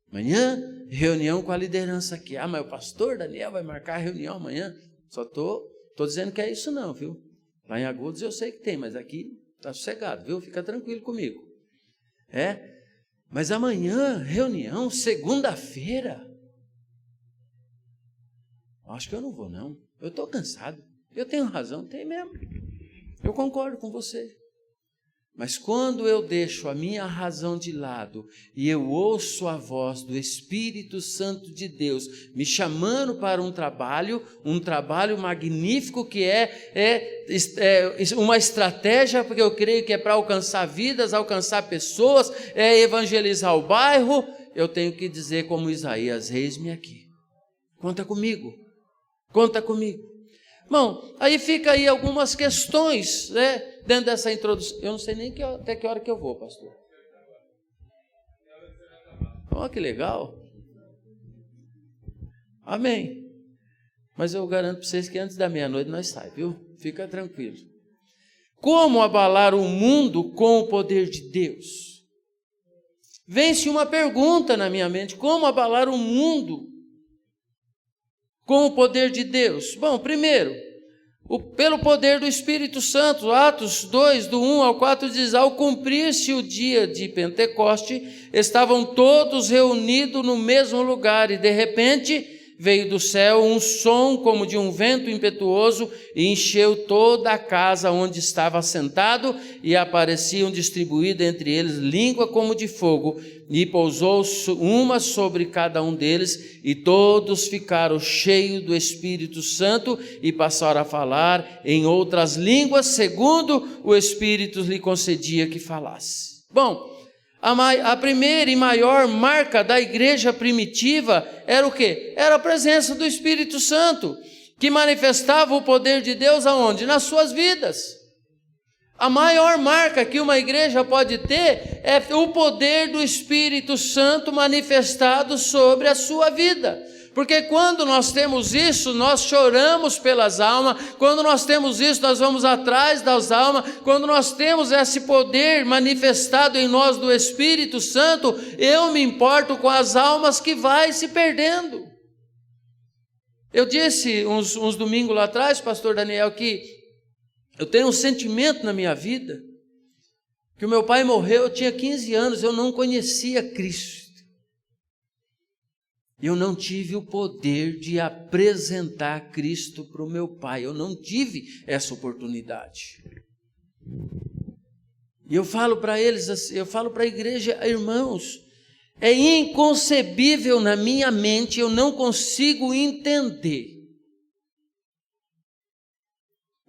Amanhã, reunião com a liderança aqui. Mas o pastor Daniel vai marcar a reunião amanhã? Só estou dizendo que é isso não, viu? Lá em Agudos eu sei que tem, mas aqui está sossegado, viu? Fica tranquilo comigo. Mas amanhã, reunião, segunda-feira. Acho que eu não vou não, eu estou cansado. Eu tenho razão, tem mesmo. Eu concordo com você. Mas quando eu deixo a minha razão de lado e eu ouço a voz do Espírito Santo de Deus me chamando para um trabalho magnífico que é uma estratégia, porque eu creio que é para alcançar vidas, alcançar pessoas, é evangelizar o bairro, eu tenho que dizer como Isaías: eis-me aqui. Conta comigo. Conta comigo. Bom, aí fica aí algumas questões, dentro dessa introdução. Eu não sei nem até que hora que eu vou, pastor. Olha que legal. Amém. Mas eu garanto para vocês que antes da meia-noite nós saímos, viu? Fica tranquilo. Como abalar o mundo com o poder de Deus? Vem-se uma pergunta na minha mente: como abalar o mundo com o poder de Deus? Bom, primeiro, pelo poder do Espírito Santo. Atos 2, do 1 ao 4 diz: ao cumprir-se o dia de Pentecoste, estavam todos reunidos no mesmo lugar, e de repente veio do céu um som como de um vento impetuoso e encheu toda a casa onde estava assentado, e apareciam distribuídas entre eles língua como de fogo, e pousou uma sobre cada um deles, e todos ficaram cheios do Espírito Santo e passaram a falar em outras línguas, segundo o Espírito lhe concedia que falasse. Bom, a primeira e maior marca da igreja primitiva era o quê? Era a presença do Espírito Santo, que manifestava o poder de Deus aonde? Nas suas vidas. A maior marca que uma igreja pode ter é o poder do Espírito Santo manifestado sobre a sua vida. Porque quando nós temos isso, nós choramos pelas almas. Quando nós temos isso, nós vamos atrás das almas. Quando nós temos esse poder manifestado em nós do Espírito Santo, eu me importo com as almas que vai se perdendo. Eu disse uns domingos lá atrás, pastor Daniel, que eu tenho um sentimento na minha vida, que o meu pai morreu, eu tinha 15 anos, eu não conhecia Cristo. Eu não tive o poder de apresentar Cristo para o meu pai. Eu não tive essa oportunidade. E eu falo para eles, eu falo para a igreja: irmãos, é inconcebível na minha mente, eu não consigo entender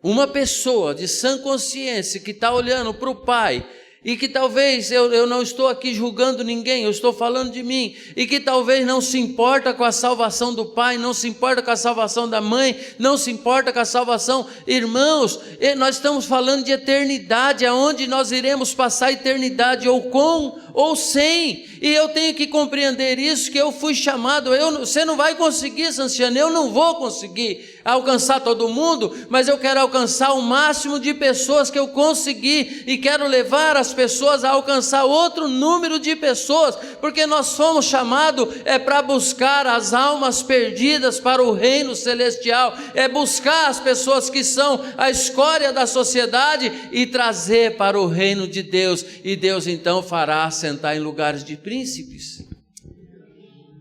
uma pessoa de sã consciência que está olhando para o pai, e que talvez, eu não estou aqui julgando ninguém, eu estou falando de mim, e que talvez não se importa com a salvação do pai, não se importa com a salvação da mãe, não se importa com a salvação. Irmãos, nós estamos falando de eternidade, aonde nós iremos passar a eternidade, ou com ou sem, e eu tenho que compreender isso, que eu fui chamado. Você não vai conseguir, Sanciano, eu não vou conseguir alcançar todo mundo, mas eu quero alcançar o máximo de pessoas que eu conseguir, e quero levar as as pessoas a alcançar outro número de pessoas, porque nós somos chamados para buscar as almas perdidas para o reino celestial, é buscar as pessoas que são a escória da sociedade e trazer para o reino de Deus, e Deus então fará assentar em lugares de príncipes.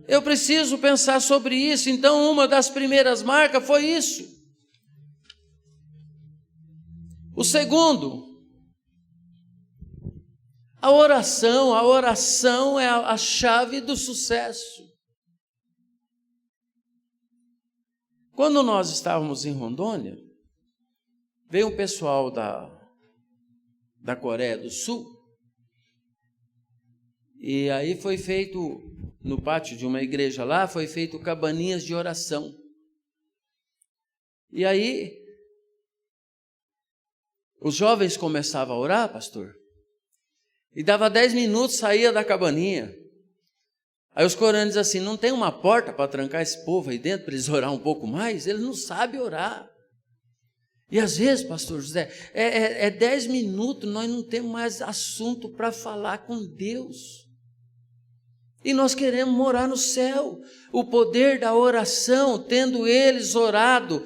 Eu preciso pensar sobre isso. Então, uma das primeiras marcas foi isso. O segundo, a oração é a chave do sucesso. Quando nós estávamos em Rondônia, veio um pessoal da Coreia do Sul, e aí foi feito, no pátio de uma igreja lá, foi feito cabaninhas de oração. E aí, os jovens começavam a orar, pastor, e dava 10 minutos, saía da cabaninha. Aí os coreanos dizem assim, não tem uma porta para trancar esse povo aí dentro, para eles orar um pouco mais? Eles não sabem orar. E às vezes, pastor José, 10 minutos, nós não temos mais assunto para falar com Deus. E nós queremos morar no céu. O poder da oração, tendo eles orado,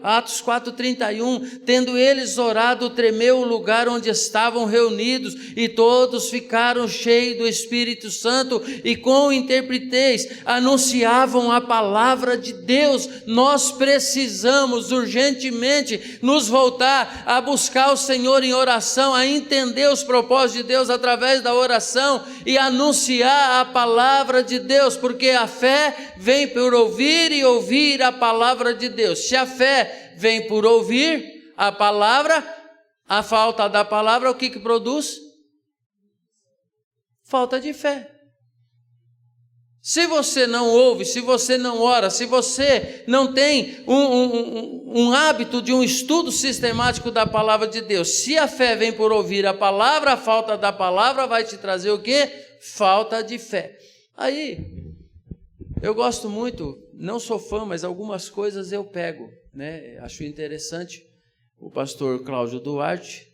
Atos 4:31, tendo eles orado, tremeu o lugar onde estavam reunidos, e todos ficaram cheios do Espírito Santo, e com intérpretes anunciavam a palavra de Deus. Nós precisamos urgentemente nos voltar a buscar o Senhor em oração, a entender os propósitos de Deus através da oração e anunciar a palavra de Deus, porque a fé vem por ouvir e ouvir a palavra de Deus. Se a fé vem por ouvir a palavra, a falta da palavra, o que produz? Falta de fé. Se você não ouve, se você não ora, se você não tem um hábito de um estudo sistemático da palavra de Deus, se a fé vem por ouvir a palavra, a falta da palavra vai te trazer o quê? Falta de fé. Aí, eu gosto muito, não sou fã, mas algumas coisas eu pego, né? Acho interessante. O pastor Cláudio Duarte,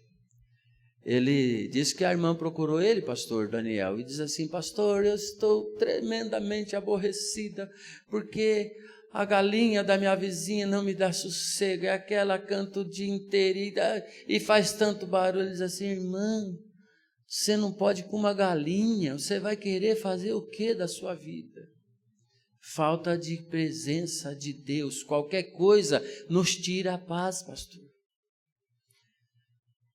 ele disse que a irmã procurou ele, pastor Daniel, e diz assim, pastor, eu estou tremendamente aborrecida, porque a galinha da minha vizinha não me dá sossego, é aquela canta o dia inteiro e faz tanto barulho. Ele diz assim, irmã, você não pode com uma galinha, você vai querer fazer o que da sua vida? Falta de presença de Deus, qualquer coisa nos tira a paz, pastor.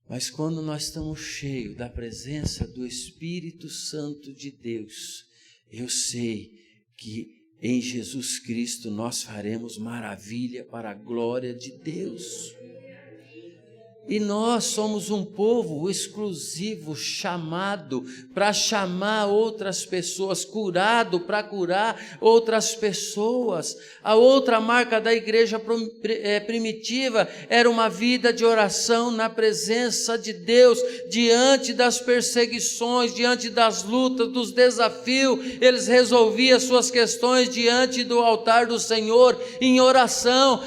Mas quando nós estamos cheios da presença do Espírito Santo de Deus, eu sei que em Jesus Cristo nós faremos maravilha para a glória de Deus. E nós somos um povo exclusivo, chamado para chamar outras pessoas, curado para curar outras pessoas. A outra marca da igreja primitiva era uma vida de oração na presença de Deus, diante das perseguições, diante das lutas, dos desafios. Eles resolviam suas questões diante do altar do Senhor, em oração.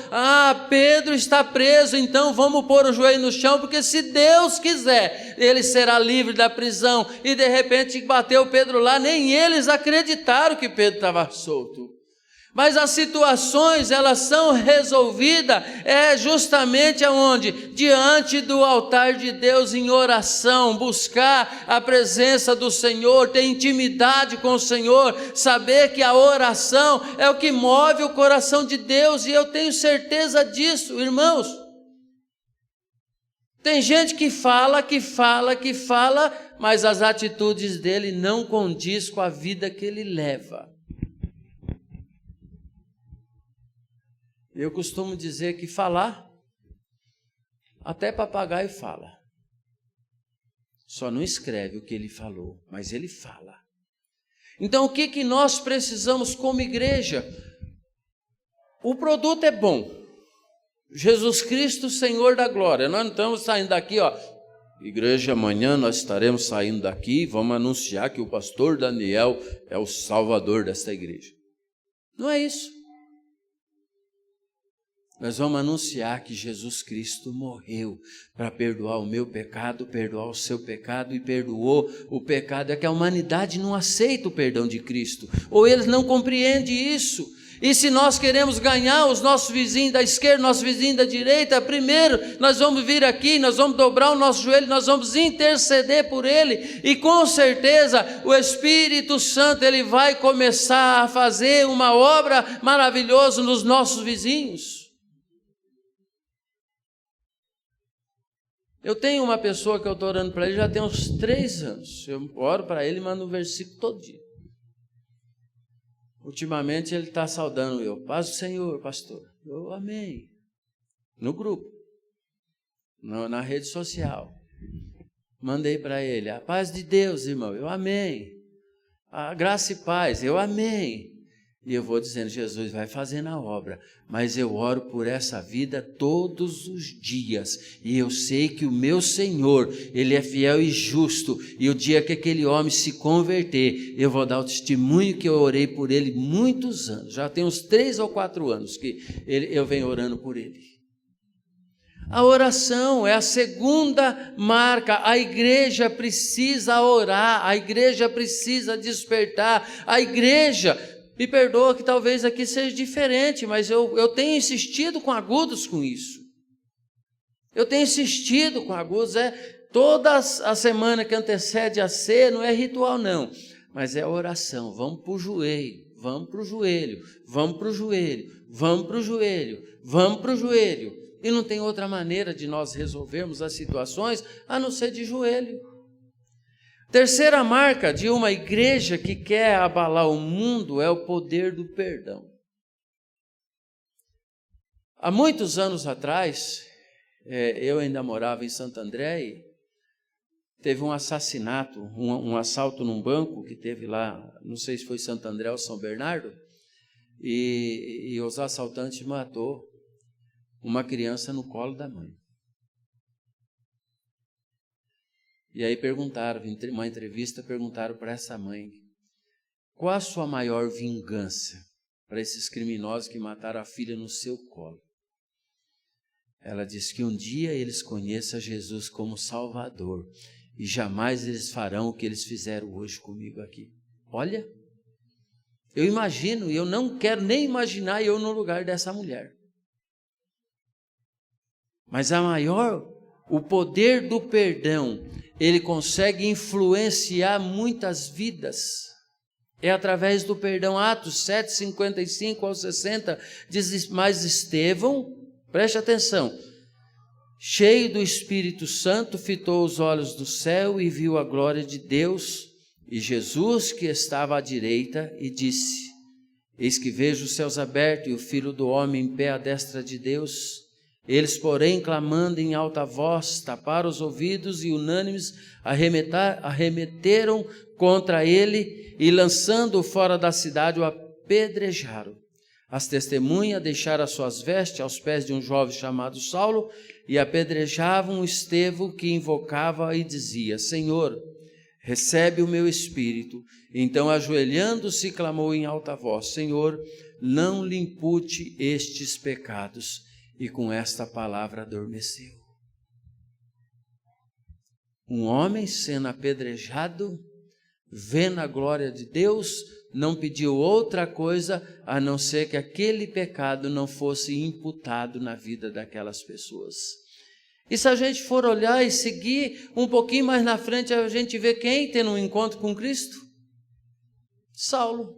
Pedro está preso, então vamos pôr o joelho no chão, porque se Deus quiser, ele será livre da prisão. E de repente bateu Pedro lá, nem eles acreditaram que Pedro estava solto. Mas as situações, elas são resolvidas, justamente aonde? Diante do altar de Deus, em oração, buscar a presença do Senhor, ter intimidade com o Senhor, saber que a oração é o que move o coração de Deus, e eu tenho certeza disso, irmãos. Tem gente que fala, mas as atitudes dele não condiz com a vida que ele leva. Eu costumo dizer que falar, até papagaio fala. Só não escreve o que ele falou, mas ele fala. Então o que nós precisamos como igreja? O produto é bom. Jesus Cristo, Senhor da glória. Nós não estamos saindo daqui, igreja, amanhã nós estaremos saindo daqui e vamos anunciar que o pastor Daniel é o salvador desta igreja. Não é isso. Nós vamos anunciar que Jesus Cristo morreu para perdoar o meu pecado, perdoar o seu pecado e perdoou o pecado. É que a humanidade não aceita o perdão de Cristo, ou eles não compreendem isso. E se nós queremos ganhar os nossos vizinhos da esquerda, nossos vizinhos da direita, primeiro nós vamos vir aqui, nós vamos dobrar o nosso joelho, nós vamos interceder por ele, e com certeza o Espírito Santo ele vai começar a fazer uma obra maravilhosa nos nossos vizinhos. Eu tenho uma pessoa que eu estou orando para ele já tem uns 3 anos. Eu oro para ele e mando um versículo todo dia. Ultimamente ele está saudando eu. Paz do Senhor, pastor. Eu amém. No grupo. Na rede social. Mandei para ele. A paz de Deus, irmão. Eu amém. A graça e paz. Eu amém. E eu vou dizendo, Jesus vai fazendo a obra, mas eu oro por essa vida todos os dias, e eu sei que o meu Senhor, Ele é fiel e justo, e o dia que aquele homem se converter, eu vou dar o testemunho que eu orei por ele muitos anos, já tem uns 3 ou 4 anos que eu venho orando por ele. A oração é a segunda marca. A igreja precisa orar, a igreja precisa despertar, a igreja... Me perdoa que talvez aqui seja diferente, mas eu tenho insistido com agudos com isso. Eu tenho insistido com agudos, toda a semana que antecede a ceia, não é ritual não, mas é oração. Vamos para o joelho, vamos para o joelho, vamos para o joelho, vamos para o joelho, vamos para o joelho. E não tem outra maneira de nós resolvermos as situações a não ser de joelho. Terceira marca de uma igreja que quer abalar o mundo é o poder do perdão. Há muitos anos atrás, eu ainda morava em Santo André e teve um assassinato, um assalto num banco que teve lá, não sei se foi Santo André ou São Bernardo, e os assaltantes matou uma criança no colo da mãe. E aí perguntaram, em uma entrevista, perguntaram para essa mãe, qual a sua maior vingança para esses criminosos que mataram a filha no seu colo? Ela disse que um dia eles conheçam Jesus como Salvador e jamais eles farão o que eles fizeram hoje comigo aqui. Olha, eu imagino, e eu não quero nem imaginar eu no lugar dessa mulher. Mas o poder do perdão, ele consegue influenciar muitas vidas. É através do perdão. Atos 7, 55 ao 60, diz, mas Estevão, preste atenção, cheio do Espírito Santo, fitou os olhos do céu e viu a glória de Deus e Jesus que estava à direita e disse, eis que vejo os céus abertos e o Filho do Homem em pé à destra de Deus. Eles, porém, clamando em alta voz, taparam os ouvidos e unânimes arremeteram contra ele e, lançando-o fora da cidade, o apedrejaram. As testemunhas deixaram as suas vestes aos pés de um jovem chamado Saulo e apedrejavam Estevão, que invocava e dizia, Senhor, recebe o meu espírito. Então, ajoelhando-se, clamou em alta voz, Senhor, não lhe impute estes pecados. E com esta palavra adormeceu. Um homem sendo apedrejado, vendo a glória de Deus, não pediu outra coisa a não ser que aquele pecado não fosse imputado na vida daquelas pessoas. E se a gente for olhar e seguir um pouquinho mais na frente, a gente vê quem tendo um encontro com Cristo? Saulo.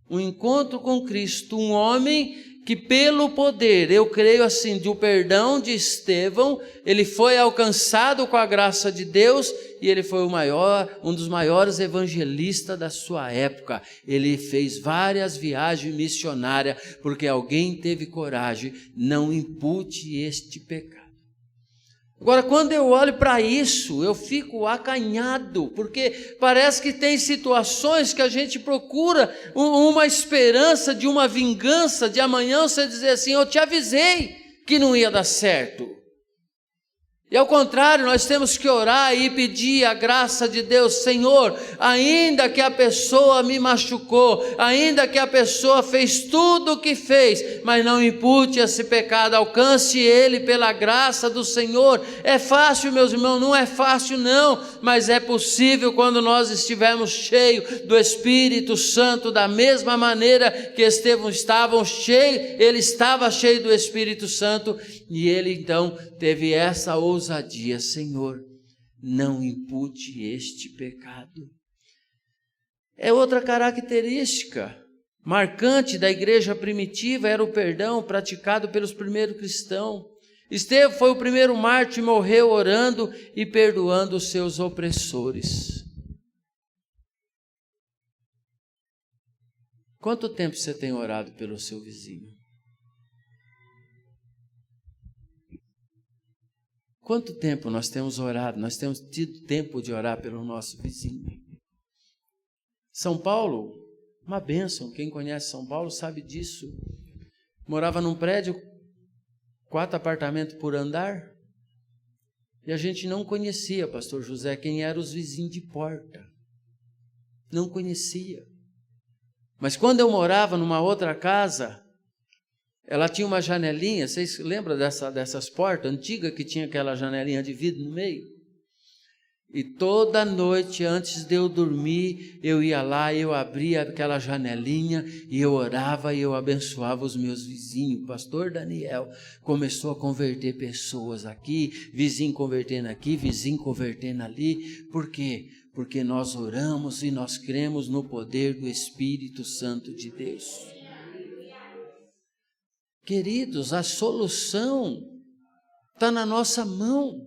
Um encontro com Cristo, um homem que pelo poder, eu creio assim, do perdão de Estevão, ele foi alcançado com a graça de Deus e ele foi um dos maiores evangelistas da sua época. Ele fez várias viagens missionárias porque alguém teve coragem, não impute este pecado. Agora, quando eu olho para isso, eu fico acanhado, porque parece que tem situações que a gente procura uma esperança de uma vingança, de amanhã você dizer assim, eu te avisei que não ia dar certo. E ao contrário, nós temos que orar e pedir a graça de Deus. Senhor, ainda que a pessoa me machucou, ainda que a pessoa fez tudo o que fez, mas não impute esse pecado, alcance ele pela graça do Senhor. É fácil, meus irmãos? Não é fácil não, mas é possível quando nós estivermos cheios do Espírito Santo, da mesma maneira que Estevão estava cheio, ele estava cheio do Espírito Santo, e ele então teve essa ousadia: Senhor, não impute este pecado. É outra característica marcante da igreja primitiva, era o perdão praticado pelos primeiros cristãos. Estevão foi o primeiro mártir, morreu orando e perdoando os seus opressores. Quanto tempo você tem orado pelo seu vizinho? Quanto tempo nós temos orado, nós temos tido tempo de orar pelo nosso vizinho? São Paulo, uma bênção, quem conhece São Paulo sabe disso. Morava num prédio, 4 apartamentos por andar, e a gente não conhecia, pastor José, quem eram os vizinhos de porta. Não conhecia. Mas quando eu morava numa outra casa, ela tinha uma janelinha, vocês lembram dessas portas antigas que tinha aquela janelinha de vidro no meio? E toda noite, antes de eu dormir, eu ia lá, eu abria aquela janelinha e eu orava e eu abençoava os meus vizinhos. O pastor Daniel começou a converter pessoas aqui, vizinho convertendo aqui, vizinho convertendo ali. Por quê? Porque nós oramos e nós cremos no poder do Espírito Santo de Deus. Queridos, a solução está na nossa mão.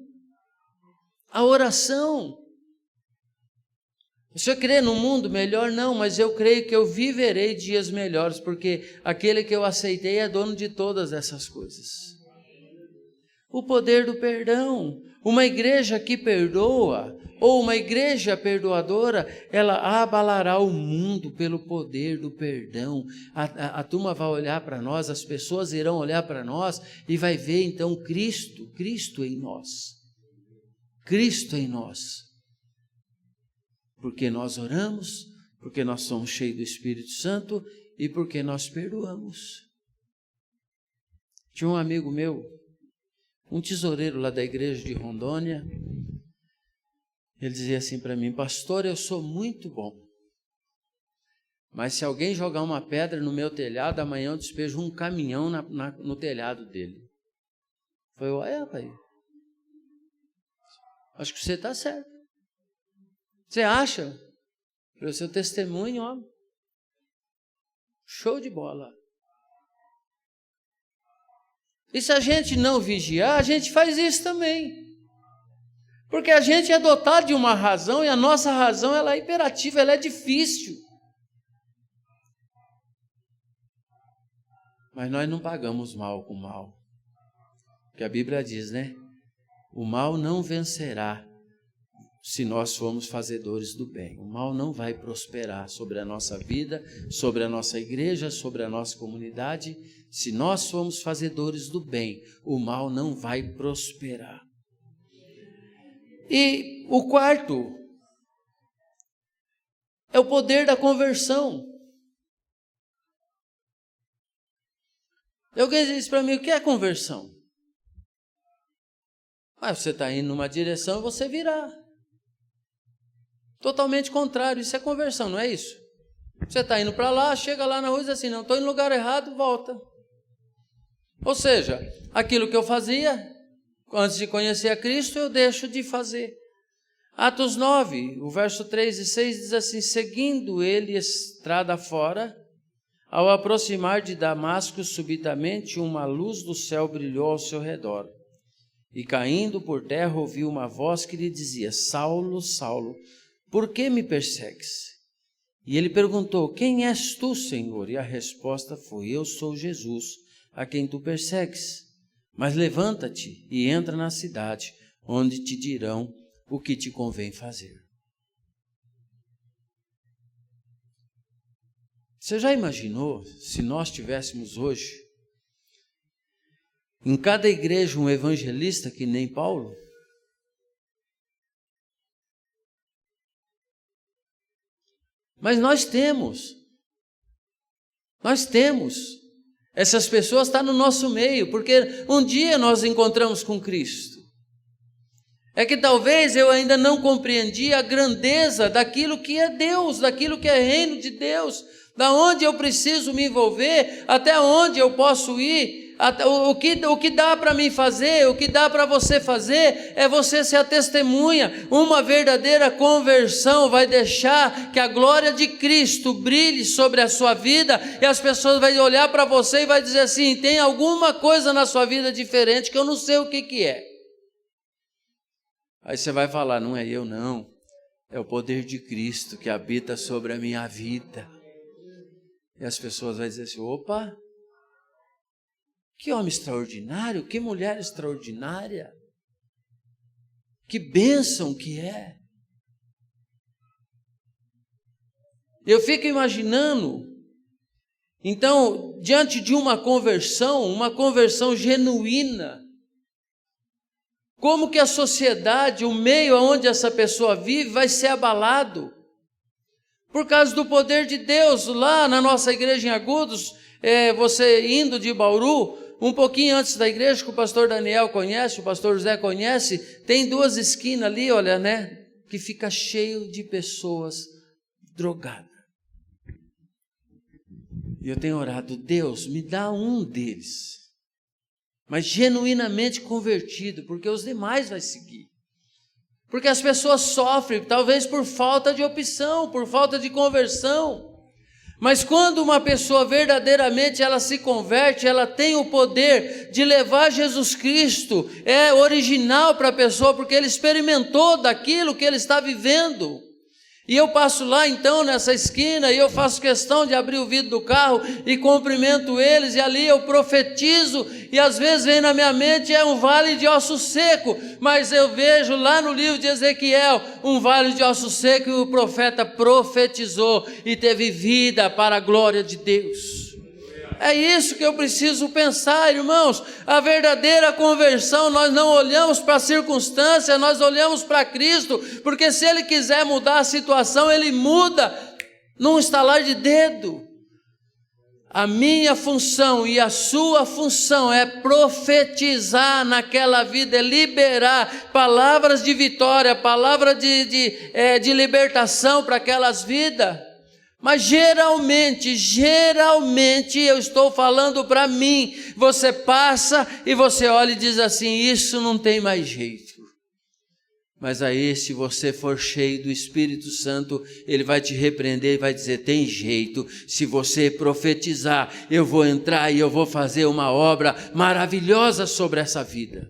A oração. Você crê num mundo melhor? Não, mas eu creio que eu viverei dias melhores, porque aquele que eu aceitei é dono de todas essas coisas. O poder do perdão. Uma igreja que perdoa, ou uma igreja perdoadora, ela abalará o mundo pelo poder do perdão. A turma vai olhar para nós, as pessoas irão olhar para nós e vai ver então Cristo em nós. Cristo em nós. Porque nós oramos, porque nós somos cheios do Espírito Santo e porque nós perdoamos. Tinha um amigo meu, um tesoureiro lá da igreja de Rondônia, ele dizia assim para mim: pastor, eu sou muito bom, mas se alguém jogar uma pedra no meu telhado, amanhã eu despejo um caminhão no telhado dele. Eu falei: rapaz, acho que você está certo. Você acha? Pelo seu testemunho, ó, show de bola. E se a gente não vigiar, a gente faz isso também. Porque a gente é dotado de uma razão, e a nossa razão ela é imperativa, ela é difícil. Mas nós não pagamos mal com mal. Porque a Bíblia diz, né? O mal não vencerá se nós formos fazedores do bem. O mal não vai prosperar sobre a nossa vida, sobre a nossa igreja, sobre a nossa comunidade. Se nós formos fazedores do bem, o mal não vai prosperar. E o quarto é o poder da conversão. Alguém diz para mim: o que é conversão? Você está indo numa direção e você virar. Totalmente contrário, isso é conversão, não é isso? Você está indo para lá, chega lá na rua e diz assim: não, estou indo no lugar errado, volta. Ou seja, aquilo que eu fazia antes de conhecer a Cristo, eu deixo de fazer. Atos 9, o verso 3 e 6 diz assim: seguindo ele estrada fora, ao aproximar de Damasco, subitamente uma luz do céu brilhou ao seu redor. E caindo por terra, ouviu uma voz que lhe dizia: Saulo, Saulo, por que me persegues? E ele perguntou: quem és tu, Senhor? E a resposta foi: eu sou Jesus, a quem tu persegues. Mas levanta-te e entra na cidade, onde te dirão o que te convém fazer. Você já imaginou se nós tivéssemos hoje em cada igreja um evangelista que nem Paulo? Mas nós temos. Essas pessoas estão no nosso meio, porque um dia nós encontramos com Cristo. É que talvez eu ainda não compreendi a grandeza daquilo que é Deus, daquilo que é reino de Deus, da onde eu preciso me envolver, até onde eu posso ir, o que dá para mim fazer, o que dá para você fazer, é você ser a testemunha. Uma verdadeira conversão vai deixar que a glória de Cristo brilhe sobre a sua vida, e as pessoas vão olhar para você e vai dizer assim: tem alguma coisa na sua vida diferente que eu não sei o que é. Aí você vai falar: não é eu não, é o poder de Cristo que habita sobre a minha vida. E as pessoas vão dizer assim: opa, que homem extraordinário, que mulher extraordinária, que bênção que é. Eu fico imaginando, então, diante de uma conversão genuína, como que a sociedade, o meio onde essa pessoa vive, vai ser abalado, por causa do poder de Deus. Lá na nossa igreja em Agudos, você indo de Bauru, um pouquinho antes da igreja, que o pastor Daniel conhece, o pastor José conhece, tem 2 esquinas ali, olha, né, que fica cheio de pessoas drogadas. E eu tenho orado: Deus, me dá um deles, mas genuinamente convertido, porque os demais vai seguir. Porque as pessoas sofrem, talvez por falta de opção, por falta de conversão. Mas quando uma pessoa verdadeiramente ela se converte, ela tem o poder de levar Jesus Cristo, é original para a pessoa, porque ele experimentou daquilo que ele está vivendo. E eu passo lá então nessa esquina e eu faço questão de abrir o vidro do carro e cumprimento eles, e ali eu profetizo, e às vezes vem na minha mente um vale de osso seco, mas eu vejo lá no livro de Ezequiel um vale de osso seco, e o profeta profetizou e teve vida para a glória de Deus. É isso que eu preciso pensar, irmãos. A verdadeira conversão, nós não olhamos para a circunstância, nós olhamos para Cristo, porque se Ele quiser mudar a situação, Ele muda num estalar de dedo. A minha função e a sua função é profetizar naquela vida, é liberar palavras de vitória, palavra de libertação para aquelas vidas. Mas geralmente eu estou falando para mim, você passa e você olha e diz assim: isso não tem mais jeito. Mas aí, se você for cheio do Espírito Santo, Ele vai te repreender e vai dizer: tem jeito, se você profetizar, eu vou entrar e eu vou fazer uma obra maravilhosa sobre essa vida.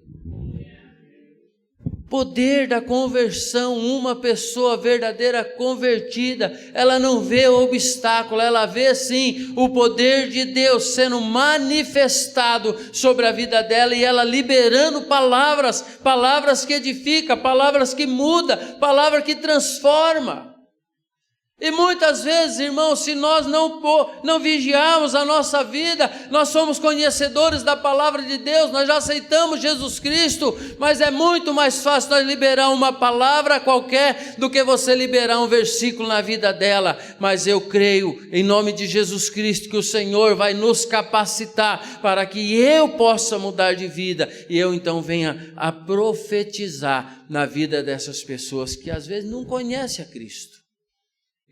Poder da conversão. Uma pessoa verdadeira convertida, ela não vê o obstáculo, ela vê sim o poder de Deus sendo manifestado sobre a vida dela, e ela liberando palavras que edificam, palavras que mudam, palavra que transforma. E muitas vezes, irmãos, se nós não vigiarmos a nossa vida, nós somos conhecedores da palavra de Deus, nós já aceitamos Jesus Cristo, mas é muito mais fácil nós liberar uma palavra qualquer do que você liberar um versículo na vida dela. Mas eu creio, em nome de Jesus Cristo, que o Senhor vai nos capacitar para que eu possa mudar de vida, e eu então venha a profetizar na vida dessas pessoas que às vezes não conhecem a Cristo,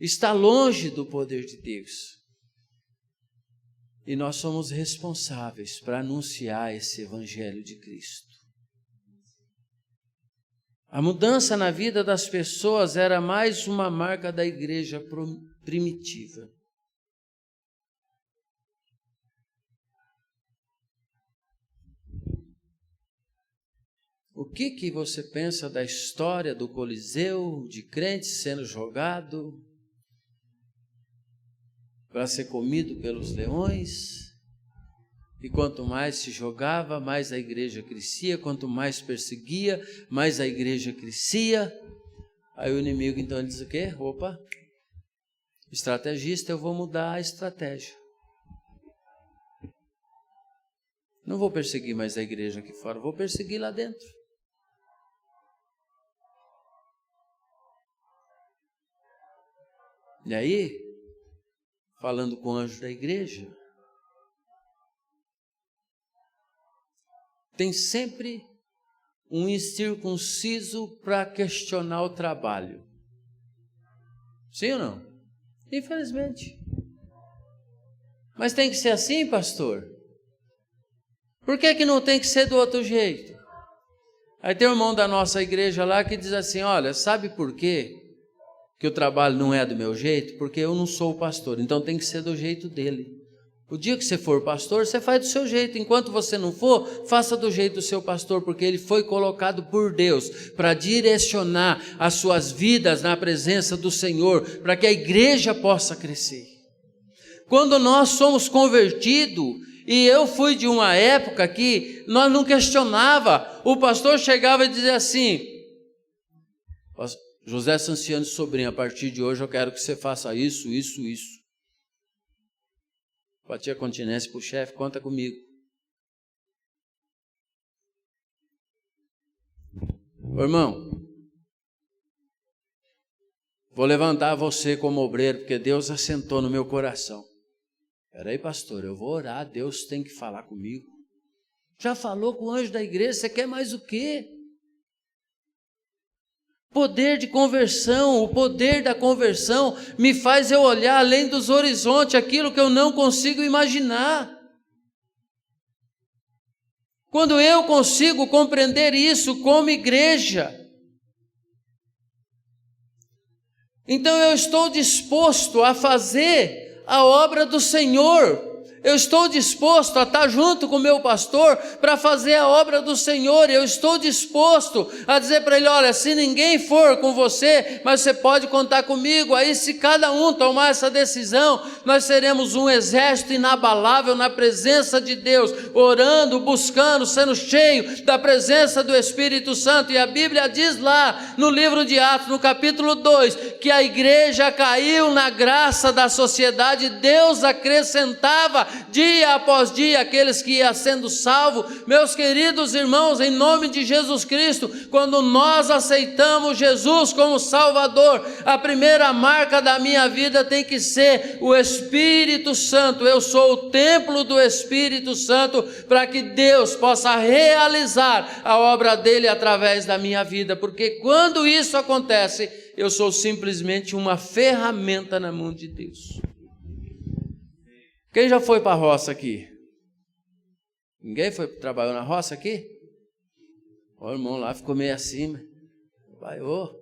está longe do poder de Deus. E nós somos responsáveis para anunciar esse evangelho de Cristo. A mudança na vida das pessoas era mais uma marca da igreja primitiva. O que você pensa da história do Coliseu, de crentes sendo jogado para ser comido pelos leões? E quanto mais se jogava, mais a igreja crescia. Quanto mais perseguia, mais a igreja crescia. Aí o inimigo então diz o quê? Opa, estrategista, eu vou mudar a estratégia. Não vou perseguir mais a igreja aqui fora, vou perseguir lá dentro. E aí, falando com o anjo da igreja, tem sempre um incircunciso para questionar o trabalho. Sim ou não? Infelizmente. Mas tem que ser assim, pastor? Por que não tem que ser do outro jeito? Aí tem um irmão da nossa igreja lá que diz assim, olha, sabe por quê que o trabalho não é do meu jeito? Porque eu não sou o pastor, então tem que ser do jeito dele. O dia que você for pastor, você faz do seu jeito. Enquanto você não for, faça do jeito do seu pastor, porque ele foi colocado por Deus para direcionar as suas vidas na presença do Senhor, para que a igreja possa crescer. Quando nós somos convertidos, e eu fui de uma época que nós não questionava, o pastor chegava e dizia assim, José Sanciani sobrinho, a partir de hoje eu quero que você faça isso, isso, isso. Batia continência para o chefe, conta comigo. Ô, irmão, vou levantar você como obreiro, porque Deus assentou no meu coração. Espera aí, pastor, eu vou orar, Deus tem que falar comigo. Já falou com o anjo da igreja, você quer mais o quê? Poder de conversão, o poder da conversão me faz eu olhar além dos horizontes, aquilo que eu não consigo imaginar. Quando eu consigo compreender isso como igreja, então eu estou disposto a fazer a obra do Senhor. Eu estou disposto a estar junto com o meu pastor para fazer a obra do Senhor. Eu estou disposto a dizer para ele, olha, se ninguém for com você, mas você pode contar comigo. Aí se cada um tomar essa decisão, nós seremos um exército inabalável na presença de Deus, orando, buscando, sendo cheio da presença do Espírito Santo. E a Bíblia diz lá no livro de Atos, no capítulo 2, que a igreja caiu na graça da sociedade. Deus acrescentava dia após dia aqueles que iam sendo salvos. Meus queridos irmãos, em nome de Jesus Cristo, quando nós aceitamos Jesus como Salvador, a primeira marca da minha vida tem que ser o Espírito Santo. Eu sou o templo do Espírito Santo, para que Deus possa realizar a obra dele através da minha vida, porque quando isso acontece, eu sou simplesmente uma ferramenta na mão de Deus. Quem já foi para a roça aqui? Ninguém trabalhou na roça aqui? O irmão lá ficou meio assim, trabalhou.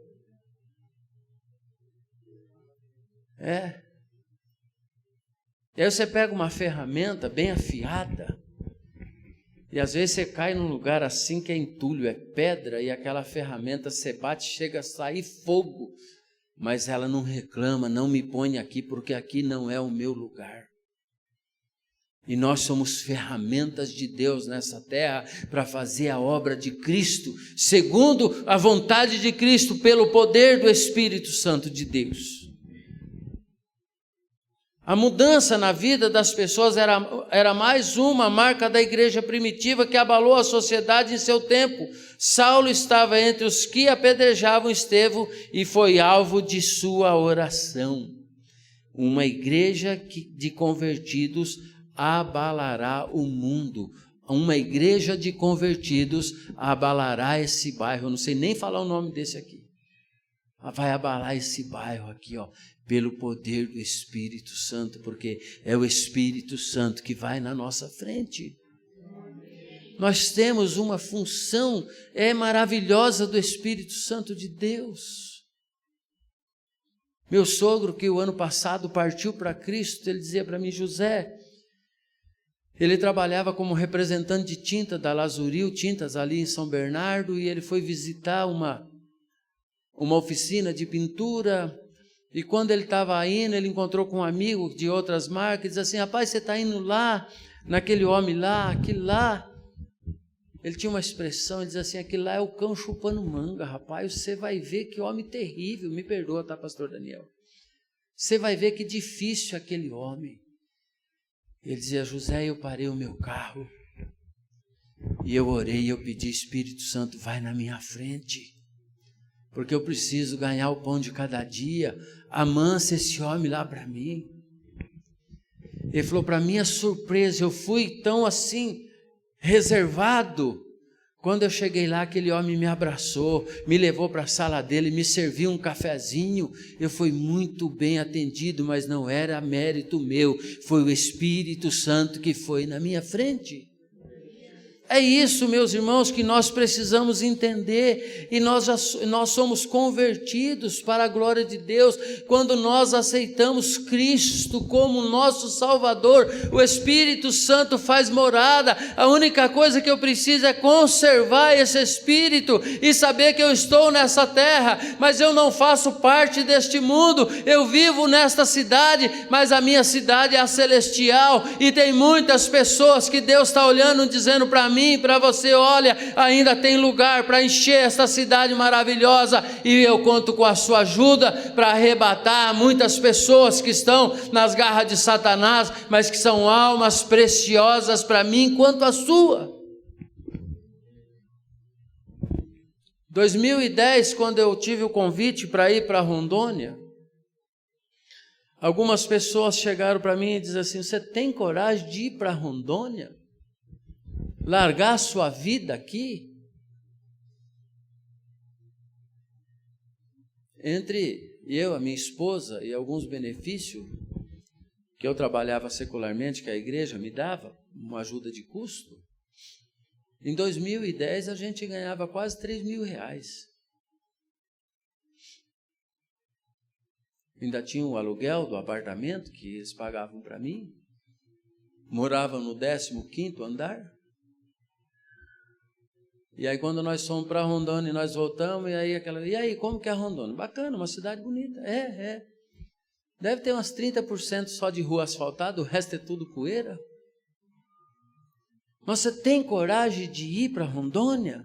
E aí você pega uma ferramenta bem afiada, e às vezes você cai num lugar assim que é entulho, é pedra, e aquela ferramenta você bate, chega a sair fogo, mas ela não reclama, não me põe aqui, porque aqui não é o meu lugar. E nós somos ferramentas de Deus nessa terra para fazer a obra de Cristo, segundo a vontade de Cristo, pelo poder do Espírito Santo de Deus. A mudança na vida das pessoas era mais uma marca da igreja primitiva que abalou a sociedade em seu tempo. Saulo estava entre os que apedrejavam Estevão e foi alvo de sua oração. Uma igreja de convertidos abalará o mundo. Uma igreja de convertidos abalará esse bairro. Eu não sei nem falar o nome desse aqui. Vai abalar esse bairro aqui, ó, pelo poder do Espírito Santo, porque é o Espírito Santo que vai na nossa frente. Nós temos uma função maravilhosa do Espírito Santo de Deus. Meu sogro, que o ano passado partiu para Cristo, ele dizia para mim, José, ele trabalhava como representante de tinta da Lazuril Tintas ali em São Bernardo, e ele foi visitar uma oficina de pintura, e quando ele estava indo, ele encontrou com um amigo de outras marcas, e disse assim, rapaz, você está indo lá, naquele homem lá, aquele lá, ele tinha uma expressão, ele dizia assim, aquele lá é o cão chupando manga, rapaz, você vai ver que homem terrível, me perdoa, tá, pastor Daniel, você vai ver que difícil aquele homem. Ele dizia, José, eu parei o meu carro e eu orei e eu pedi, Espírito Santo, vai na minha frente, porque eu preciso ganhar o pão de cada dia. amansa esse homem lá para mim. Ele falou, para minha surpresa, eu fui tão assim, reservado. Quando eu cheguei lá, aquele homem me abraçou, me levou para a sala dele, me serviu um cafezinho. Eu fui muito bem atendido, mas não era mérito meu, foi o Espírito Santo que foi na minha frente. É isso, meus irmãos, que nós precisamos entender, e nós somos convertidos para a glória de Deus, quando nós aceitamos Cristo como nosso Salvador. O Espírito Santo faz morada. A única coisa que eu preciso é conservar esse Espírito, e saber que eu estou nessa terra, mas eu não faço parte deste mundo. Eu vivo nesta cidade, mas a minha cidade é a celestial, e tem muitas pessoas que Deus está olhando, dizendo para mim, para você, olha, ainda tem lugar para encher esta cidade maravilhosa, e eu conto com a sua ajuda para arrebatar muitas pessoas que estão nas garras de Satanás, mas que são almas preciosas para mim quanto a sua. 2010, quando eu tive o convite para ir para Rondônia, algumas pessoas chegaram para mim e disseram assim, você tem coragem de ir para Rondônia? Largar a sua vida aqui? Entre eu, a minha esposa e alguns benefícios que eu trabalhava secularmente, que a igreja me dava, uma ajuda de custo, em 2010 a gente ganhava quase R$3.000. Ainda tinha o aluguel do apartamento que eles pagavam para mim, morava no 15º andar. E aí quando nós fomos para Rondônia, nós voltamos, e aí, como que é Rondônia? Bacana, uma cidade bonita. Deve ter umas 30% só de rua asfaltada, o resto é tudo poeira. Mas você tem coragem de ir para Rondônia?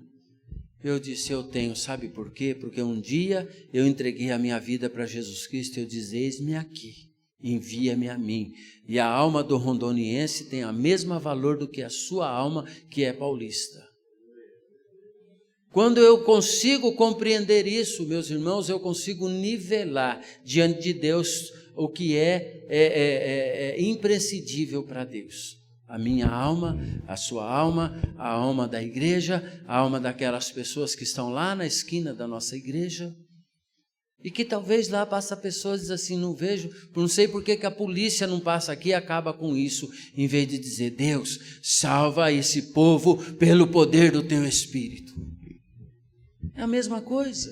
Eu disse, eu tenho, sabe por quê? Porque um dia eu entreguei a minha vida para Jesus Cristo, eu disse, eis-me aqui, envia-me a mim. E a alma do rondoniense tem a mesma valor do que a sua alma, que é paulista. Quando eu consigo compreender isso, meus irmãos, eu consigo nivelar diante de Deus o que é imprescindível para Deus. A minha alma, a sua alma, a alma da igreja, a alma daquelas pessoas que estão lá na esquina da nossa igreja, e que talvez lá passa pessoas e dizem assim, não vejo, não sei por que a polícia não passa aqui e acaba com isso, em vez de dizer, Deus, salva esse povo pelo poder do teu Espírito. É a mesma coisa.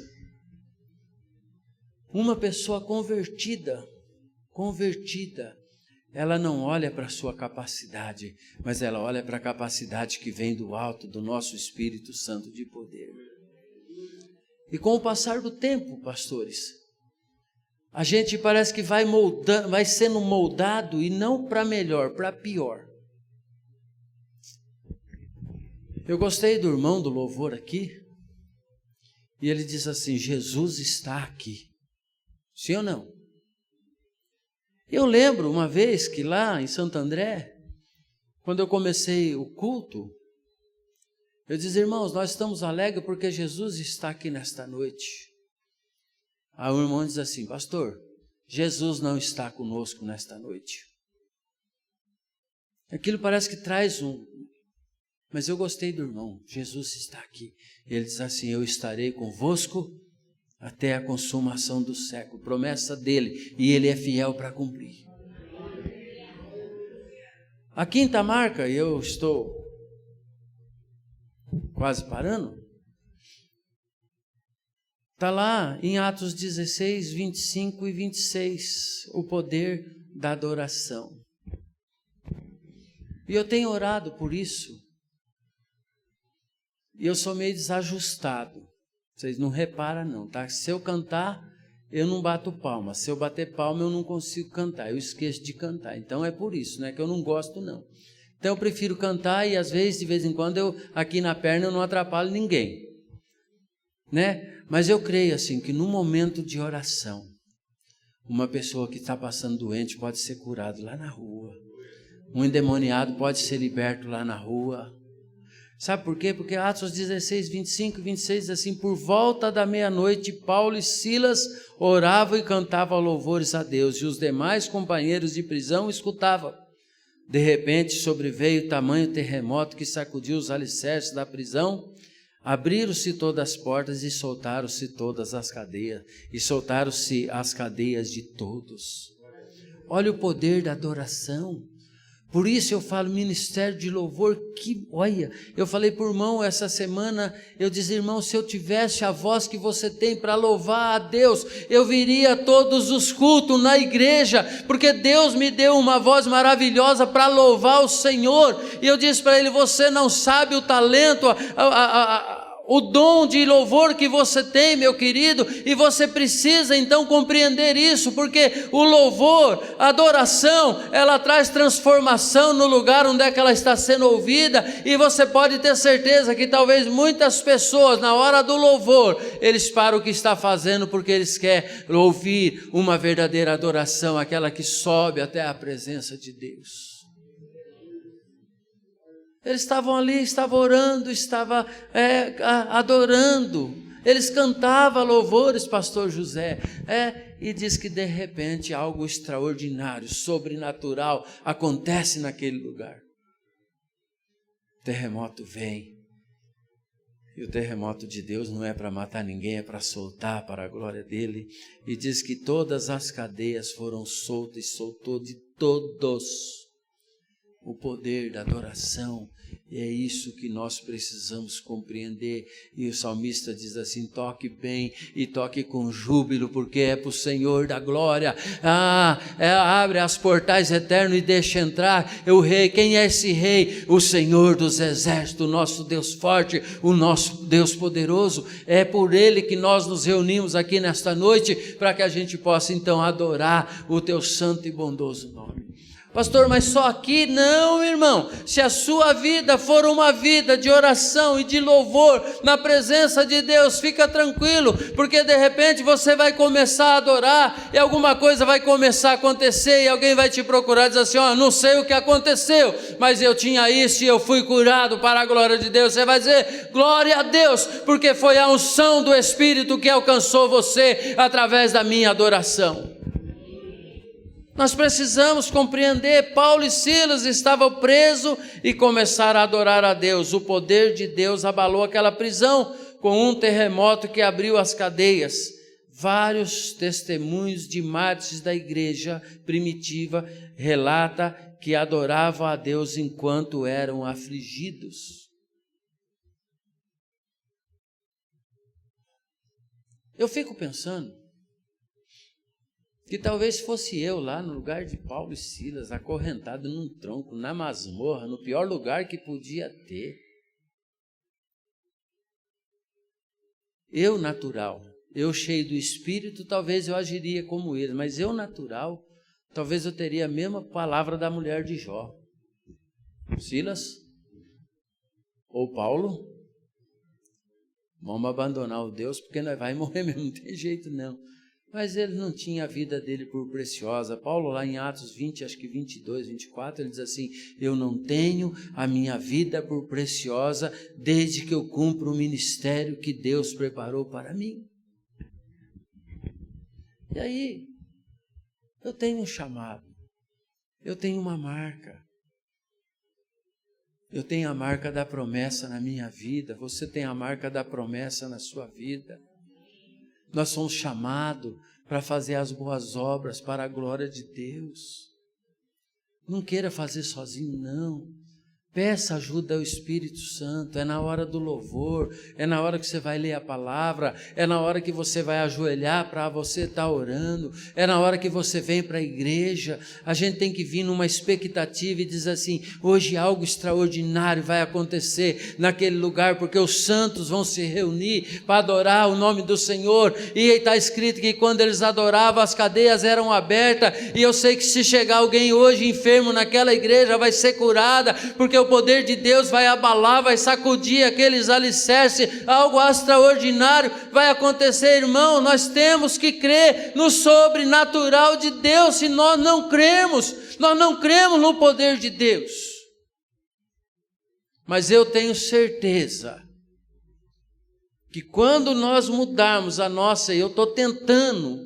Uma pessoa convertida, ela não olha para a sua capacidade, mas ela olha para a capacidade que vem do alto, do nosso Espírito Santo de poder. E com o passar do tempo, pastores, a gente parece que vai sendo moldado, e não para melhor, para pior. Eu gostei do irmão do louvor aqui, e ele diz assim, Jesus está aqui. Sim ou não? Eu lembro uma vez que lá em Santo André, quando eu comecei o culto, eu disse, irmãos, nós estamos alegres porque Jesus está aqui nesta noite. Aí o irmão diz assim, pastor, Jesus não está conosco nesta noite. Aquilo parece que traz mas eu gostei do irmão, Jesus está aqui. Ele diz assim, eu estarei convosco até a consumação do século. Promessa dele, e ele é fiel para cumprir. A quinta marca, e eu estou quase parando, está lá em Atos 16, 25 e 26, o poder da adoração. E eu tenho orado por isso. E eu sou meio desajustado. Vocês não reparam não, tá? Se eu cantar, eu não bato palma. Se eu bater palma, eu não consigo cantar. Eu esqueço de cantar. Então é por isso, não é que eu não gosto não. Então eu prefiro cantar e às vezes, de vez em quando, aqui na perna eu não atrapalho ninguém. Né? Mas eu creio assim, que no momento de oração, uma pessoa que está passando doente pode ser curado lá na rua. Um endemoniado pode ser liberto lá na rua. Sabe por quê? Porque Atos 16, 25 e 26 diz assim: por volta da meia-noite, Paulo e Silas oravam e cantavam louvores a Deus, e os demais companheiros de prisão escutavam. De repente sobreveio tamanho terremoto que sacudiu os alicerces da prisão. Abriram-se todas as portas e soltaram-se todas as cadeias, e soltaram-se as cadeias de todos. Olha o poder da adoração. Por isso eu falo ministério de louvor, que olha, eu falei por irmão essa semana, eu disse: irmão, se eu tivesse a voz que você tem para louvar a Deus, eu viria a todos os cultos na igreja, porque Deus me deu uma voz maravilhosa para louvar o Senhor. E eu disse para ele: você não sabe o talento, o dom de louvor que você tem, meu querido, e você precisa então compreender isso, porque o louvor, a adoração, ela traz transformação no lugar onde é que ela está sendo ouvida, e você pode ter certeza que talvez muitas pessoas, na hora do louvor, eles param o que está fazendo, porque eles querem ouvir uma verdadeira adoração, aquela que sobe até a presença de Deus. Eles estavam ali, estavam orando, estavam adorando. Eles cantavam louvores, pastor José. E diz que de repente algo extraordinário, sobrenatural acontece naquele lugar. O terremoto vem. E o terremoto de Deus não é para matar ninguém, é para soltar para a glória dele. E diz que todas as cadeias foram soltas e soltou de todos. O poder da adoração, e é isso que nós precisamos compreender. E o salmista diz assim: toque bem e toque com júbilo, porque é para o Senhor da glória. Abre as portais eternos e deixa entrar o rei. Quem é esse rei? O Senhor dos exércitos, o nosso Deus forte, o nosso Deus poderoso. É por ele que nós nos reunimos aqui nesta noite, para que a gente possa então adorar o teu santo e bondoso nome. Pastor, mas só aqui? Não, irmão. Se a sua vida for uma vida de oração e de louvor na presença de Deus, fica tranquilo, porque de repente você vai começar a adorar e alguma coisa vai começar a acontecer e alguém vai te procurar e dizer assim: não sei o que aconteceu, mas eu tinha isso e eu fui curado para a glória de Deus. Você vai dizer: glória a Deus, porque foi a unção do Espírito que alcançou você através da minha adoração. Nós precisamos compreender. Paulo e Silas estavam presos e começaram a adorar a Deus. O poder de Deus abalou aquela prisão com um terremoto que abriu as cadeias. Vários testemunhos de mártires da igreja primitiva relata que adoravam a Deus enquanto eram afligidos. Eu fico pensando que talvez fosse eu lá no lugar de Paulo e Silas, acorrentado num tronco, na masmorra, no pior lugar que podia ter. Eu natural, eu cheio do Espírito, talvez eu agiria como ele, mas eu natural, talvez eu teria a mesma palavra da mulher de Jó. Silas ou Paulo, vamos abandonar o Deus, porque nós vamos morrer mesmo, não tem jeito não. Mas ele não tinha a vida dele por preciosa. Paulo lá em Atos 20, acho que 22, 24, ele diz assim: eu não tenho a minha vida por preciosa desde que eu cumpro o ministério que Deus preparou para mim. E aí, eu tenho um chamado, eu tenho uma marca. Eu tenho a marca da promessa na minha vida, você tem a marca da promessa na sua vida. Nós somos chamados para fazer as boas obras para a glória de Deus. Não queira fazer sozinho, não. Peça ajuda ao Espírito Santo. É na hora do louvor, é na hora que você vai ler a palavra, é na hora que você vai ajoelhar para você estar orando, é na hora que você vem para a igreja. A gente tem que vir numa expectativa e dizer assim: hoje algo extraordinário vai acontecer naquele lugar, porque os santos vão se reunir para adorar o nome do Senhor. E está escrito que quando eles adoravam, as cadeias eram abertas, e eu sei que se chegar alguém hoje enfermo naquela igreja, vai ser curada, porque o poder de Deus vai abalar, vai sacudir aqueles alicerces, algo extraordinário vai acontecer, irmão. Nós temos que crer no sobrenatural de Deus. Se nós não cremos no poder de Deus. Mas eu tenho certeza que quando nós mudarmos a nossa, e eu estou tentando,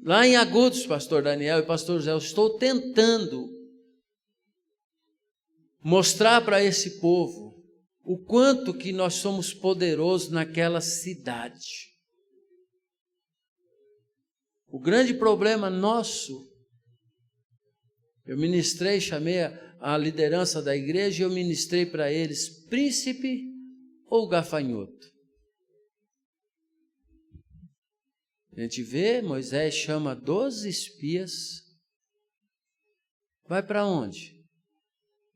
lá em Agudos, pastor Daniel e pastor José, eu estou tentando mostrar para esse povo o quanto que nós somos poderosos naquela cidade. O grande problema nosso, eu ministrei, chamei a liderança da igreja e eu ministrei para eles, príncipe ou gafanhoto? A gente vê, Moisés chama 12 espias, vai para onde?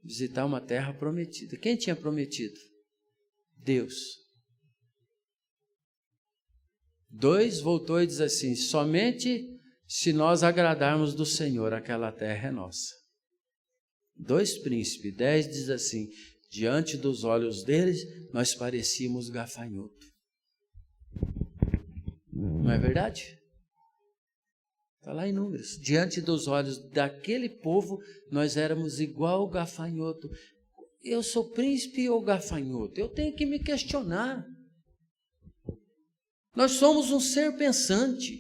Visitar uma terra prometida. Quem tinha prometido? Deus. 2 voltou e diz assim: somente se nós agradarmos do Senhor, aquela terra é nossa. 2 príncipes, 10 diz assim: diante dos olhos deles, nós parecíamos gafanhoto. Não é verdade? Está lá em Números. Diante dos olhos daquele povo, nós éramos igual gafanhoto. Eu sou príncipe ou gafanhoto? Eu tenho que me questionar. Nós somos um ser pensante.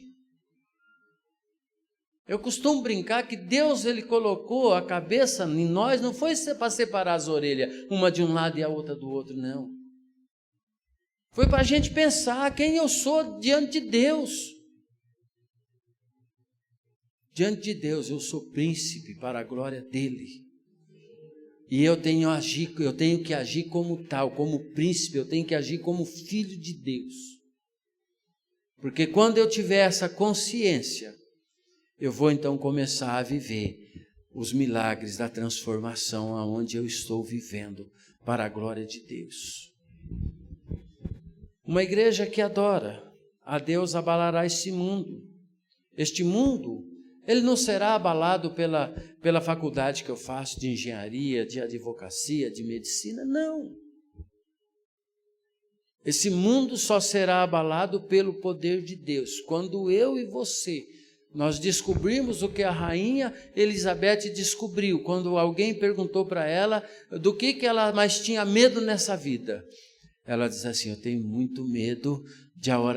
Eu costumo brincar que Deus, Ele colocou a cabeça em nós, não foi para separar as orelhas, uma de um lado e a outra do outro, não. Foi para a gente pensar quem eu sou diante de Deus. Diante de Deus, eu sou príncipe para a glória dEle. E eu tenho que agir como tal, como príncipe, eu tenho que agir como filho de Deus. Porque quando eu tiver essa consciência, eu vou então começar a viver os milagres da transformação aonde eu estou vivendo para a glória de Deus. Uma igreja que adora a Deus abalará este mundo. Este mundo, ele não será abalado pela faculdade que eu faço de engenharia, de advocacia, de medicina, não. Esse mundo só será abalado pelo poder de Deus. Quando eu e você, nós descobrimos o que a rainha Elizabeth descobriu, quando alguém perguntou para ela do que ela mais tinha medo nessa vida. Ela diz assim: eu tenho muito medo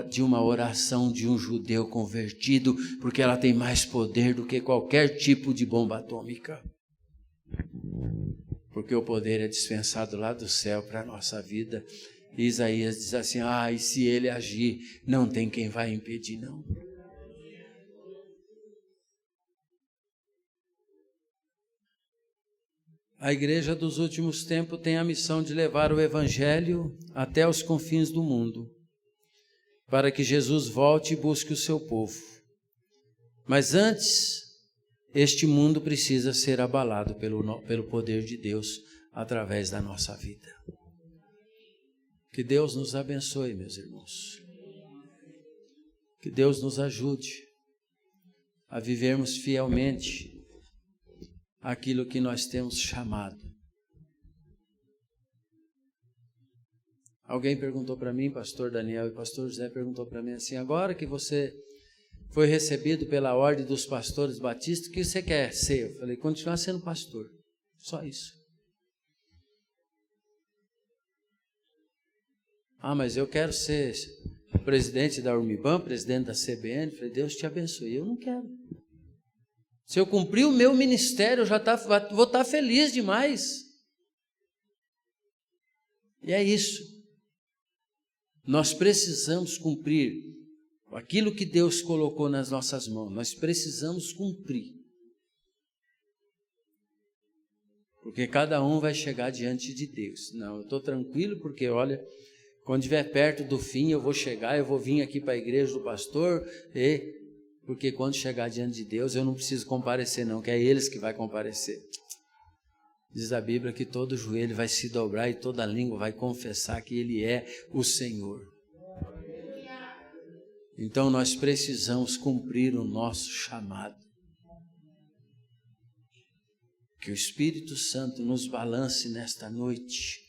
de uma oração de um judeu convertido, porque ela tem mais poder do que qualquer tipo de bomba atômica. Porque o poder é dispensado lá do céu para a nossa vida. E Isaías diz assim: e se ele agir, não tem quem vai impedir, não. A igreja dos últimos tempos tem a missão de levar o evangelho até os confins do mundo, para que Jesus volte e busque o seu povo. Mas antes, este mundo precisa ser abalado pelo poder de Deus através da nossa vida. Que Deus nos abençoe, meus irmãos. Que Deus nos ajude a vivermos fielmente aquilo que nós temos chamado. Alguém perguntou para mim, pastor Daniel e pastor José perguntou para mim assim: agora que você foi recebido pela ordem dos pastores batistas, o que você quer ser? Eu falei: continuar sendo pastor, só isso. Mas eu quero ser presidente da Urmibam, presidente da CBN. Eu falei: Deus te abençoe. Eu não quero. Se eu cumprir o meu ministério, eu vou estar feliz demais. E é isso. Nós precisamos cumprir aquilo que Deus colocou nas nossas mãos. Nós precisamos cumprir. Porque cada um vai chegar diante de Deus. Não, eu estou tranquilo porque, olha, quando estiver perto do fim, eu vou chegar, eu vou vir aqui para a igreja do pastor porque quando chegar diante de Deus, eu não preciso comparecer não, que é eles que vai comparecer. Diz a Bíblia que todo joelho vai se dobrar e toda língua vai confessar que Ele é o Senhor. Então nós precisamos cumprir o nosso chamado. Que o Espírito Santo nos balance nesta noite,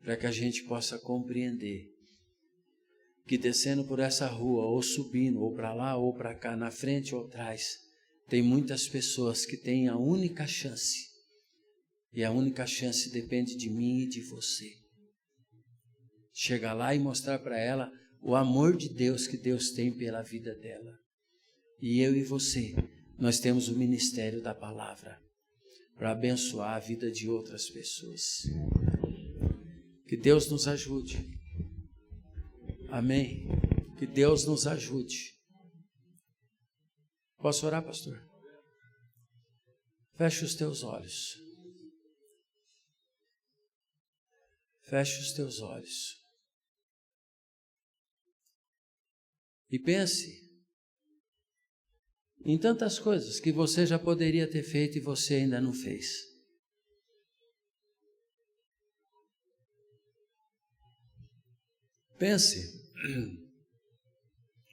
para que a gente possa compreender que descendo por essa rua, ou subindo, ou para lá, ou para cá, na frente ou atrás, tem muitas pessoas que têm a única chance E a única chance depende de mim e de você. Chegar lá e mostrar para ela o amor de Deus que Deus tem pela vida dela. E eu e você, nós temos o ministério da palavra para abençoar a vida de outras pessoas. Que Deus nos ajude. Amém. Que Deus nos ajude. Posso orar, pastor? Feche os teus olhos. Feche os teus olhos. E pense em tantas coisas que você já poderia ter feito e você ainda não fez. Pense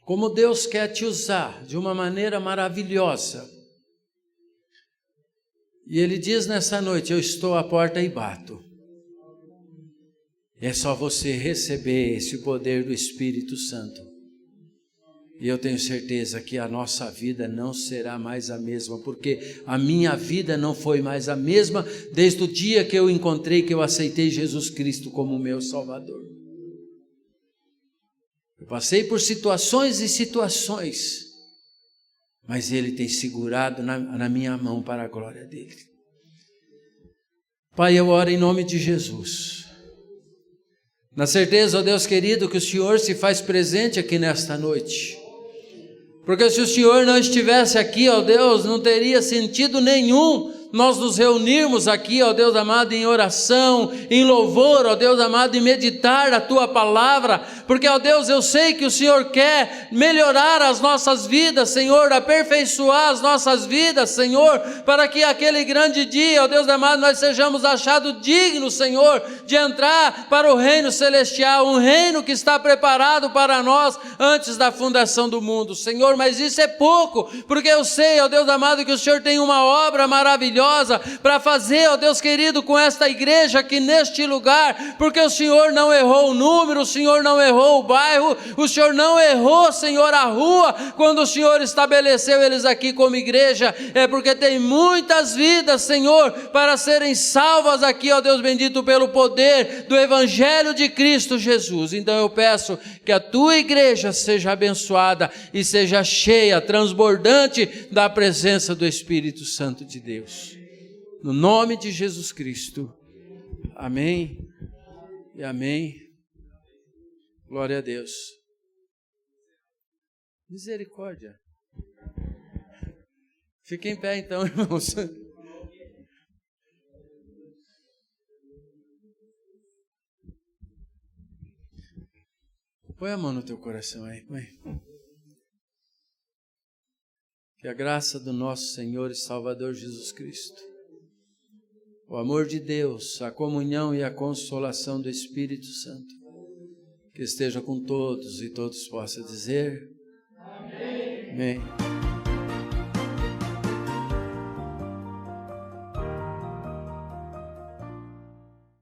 como Deus quer te usar de uma maneira maravilhosa. E Ele diz nessa noite: eu estou à porta e bato. É só você receber esse poder do Espírito Santo. E eu tenho certeza que a nossa vida não será mais a mesma, porque a minha vida não foi mais a mesma desde o dia que eu encontrei, que eu aceitei Jesus Cristo como meu Salvador. Eu passei por situações e situações, mas Ele tem segurado na minha mão para a glória dEle. Pai, eu oro em nome de Jesus, na certeza, ó Deus querido, que o Senhor se faz presente aqui nesta noite. Porque se o Senhor não estivesse aqui, ó Deus, não teria sentido nenhum nós nos reunirmos aqui, ó Deus amado, em oração, em louvor, ó Deus amado, em meditar a Tua palavra, porque, ó Deus, eu sei que o Senhor quer melhorar as nossas vidas, Senhor, aperfeiçoar as nossas vidas, Senhor, para que aquele grande dia, ó Deus amado, nós sejamos achados dignos, Senhor, de entrar para o reino celestial, um reino que está preparado para nós antes da fundação do mundo, Senhor, mas isso é pouco, porque eu sei, ó Deus amado, que o Senhor tem uma obra maravilhosa para fazer, ó Deus querido, com esta igreja aqui neste lugar, porque o Senhor não errou o número, o Senhor não errou o bairro, o Senhor não errou, Senhor, a rua, quando o Senhor estabeleceu eles aqui como igreja, é porque tem muitas vidas, Senhor, para serem salvas aqui, ó Deus bendito, pelo poder do Evangelho de Cristo Jesus. Então eu peço que a Tua igreja seja abençoada e seja cheia, transbordante da presença do Espírito Santo de Deus. No nome de Jesus Cristo. Amém e amém. Glória a Deus. Misericórdia. Fique em pé então, irmãos. Põe a mão no teu coração aí, põe. Que a graça do nosso Senhor e Salvador Jesus Cristo, o amor de Deus, a comunhão e a consolação do Espírito Santo, que esteja com todos e todos possam dizer amém. Amém.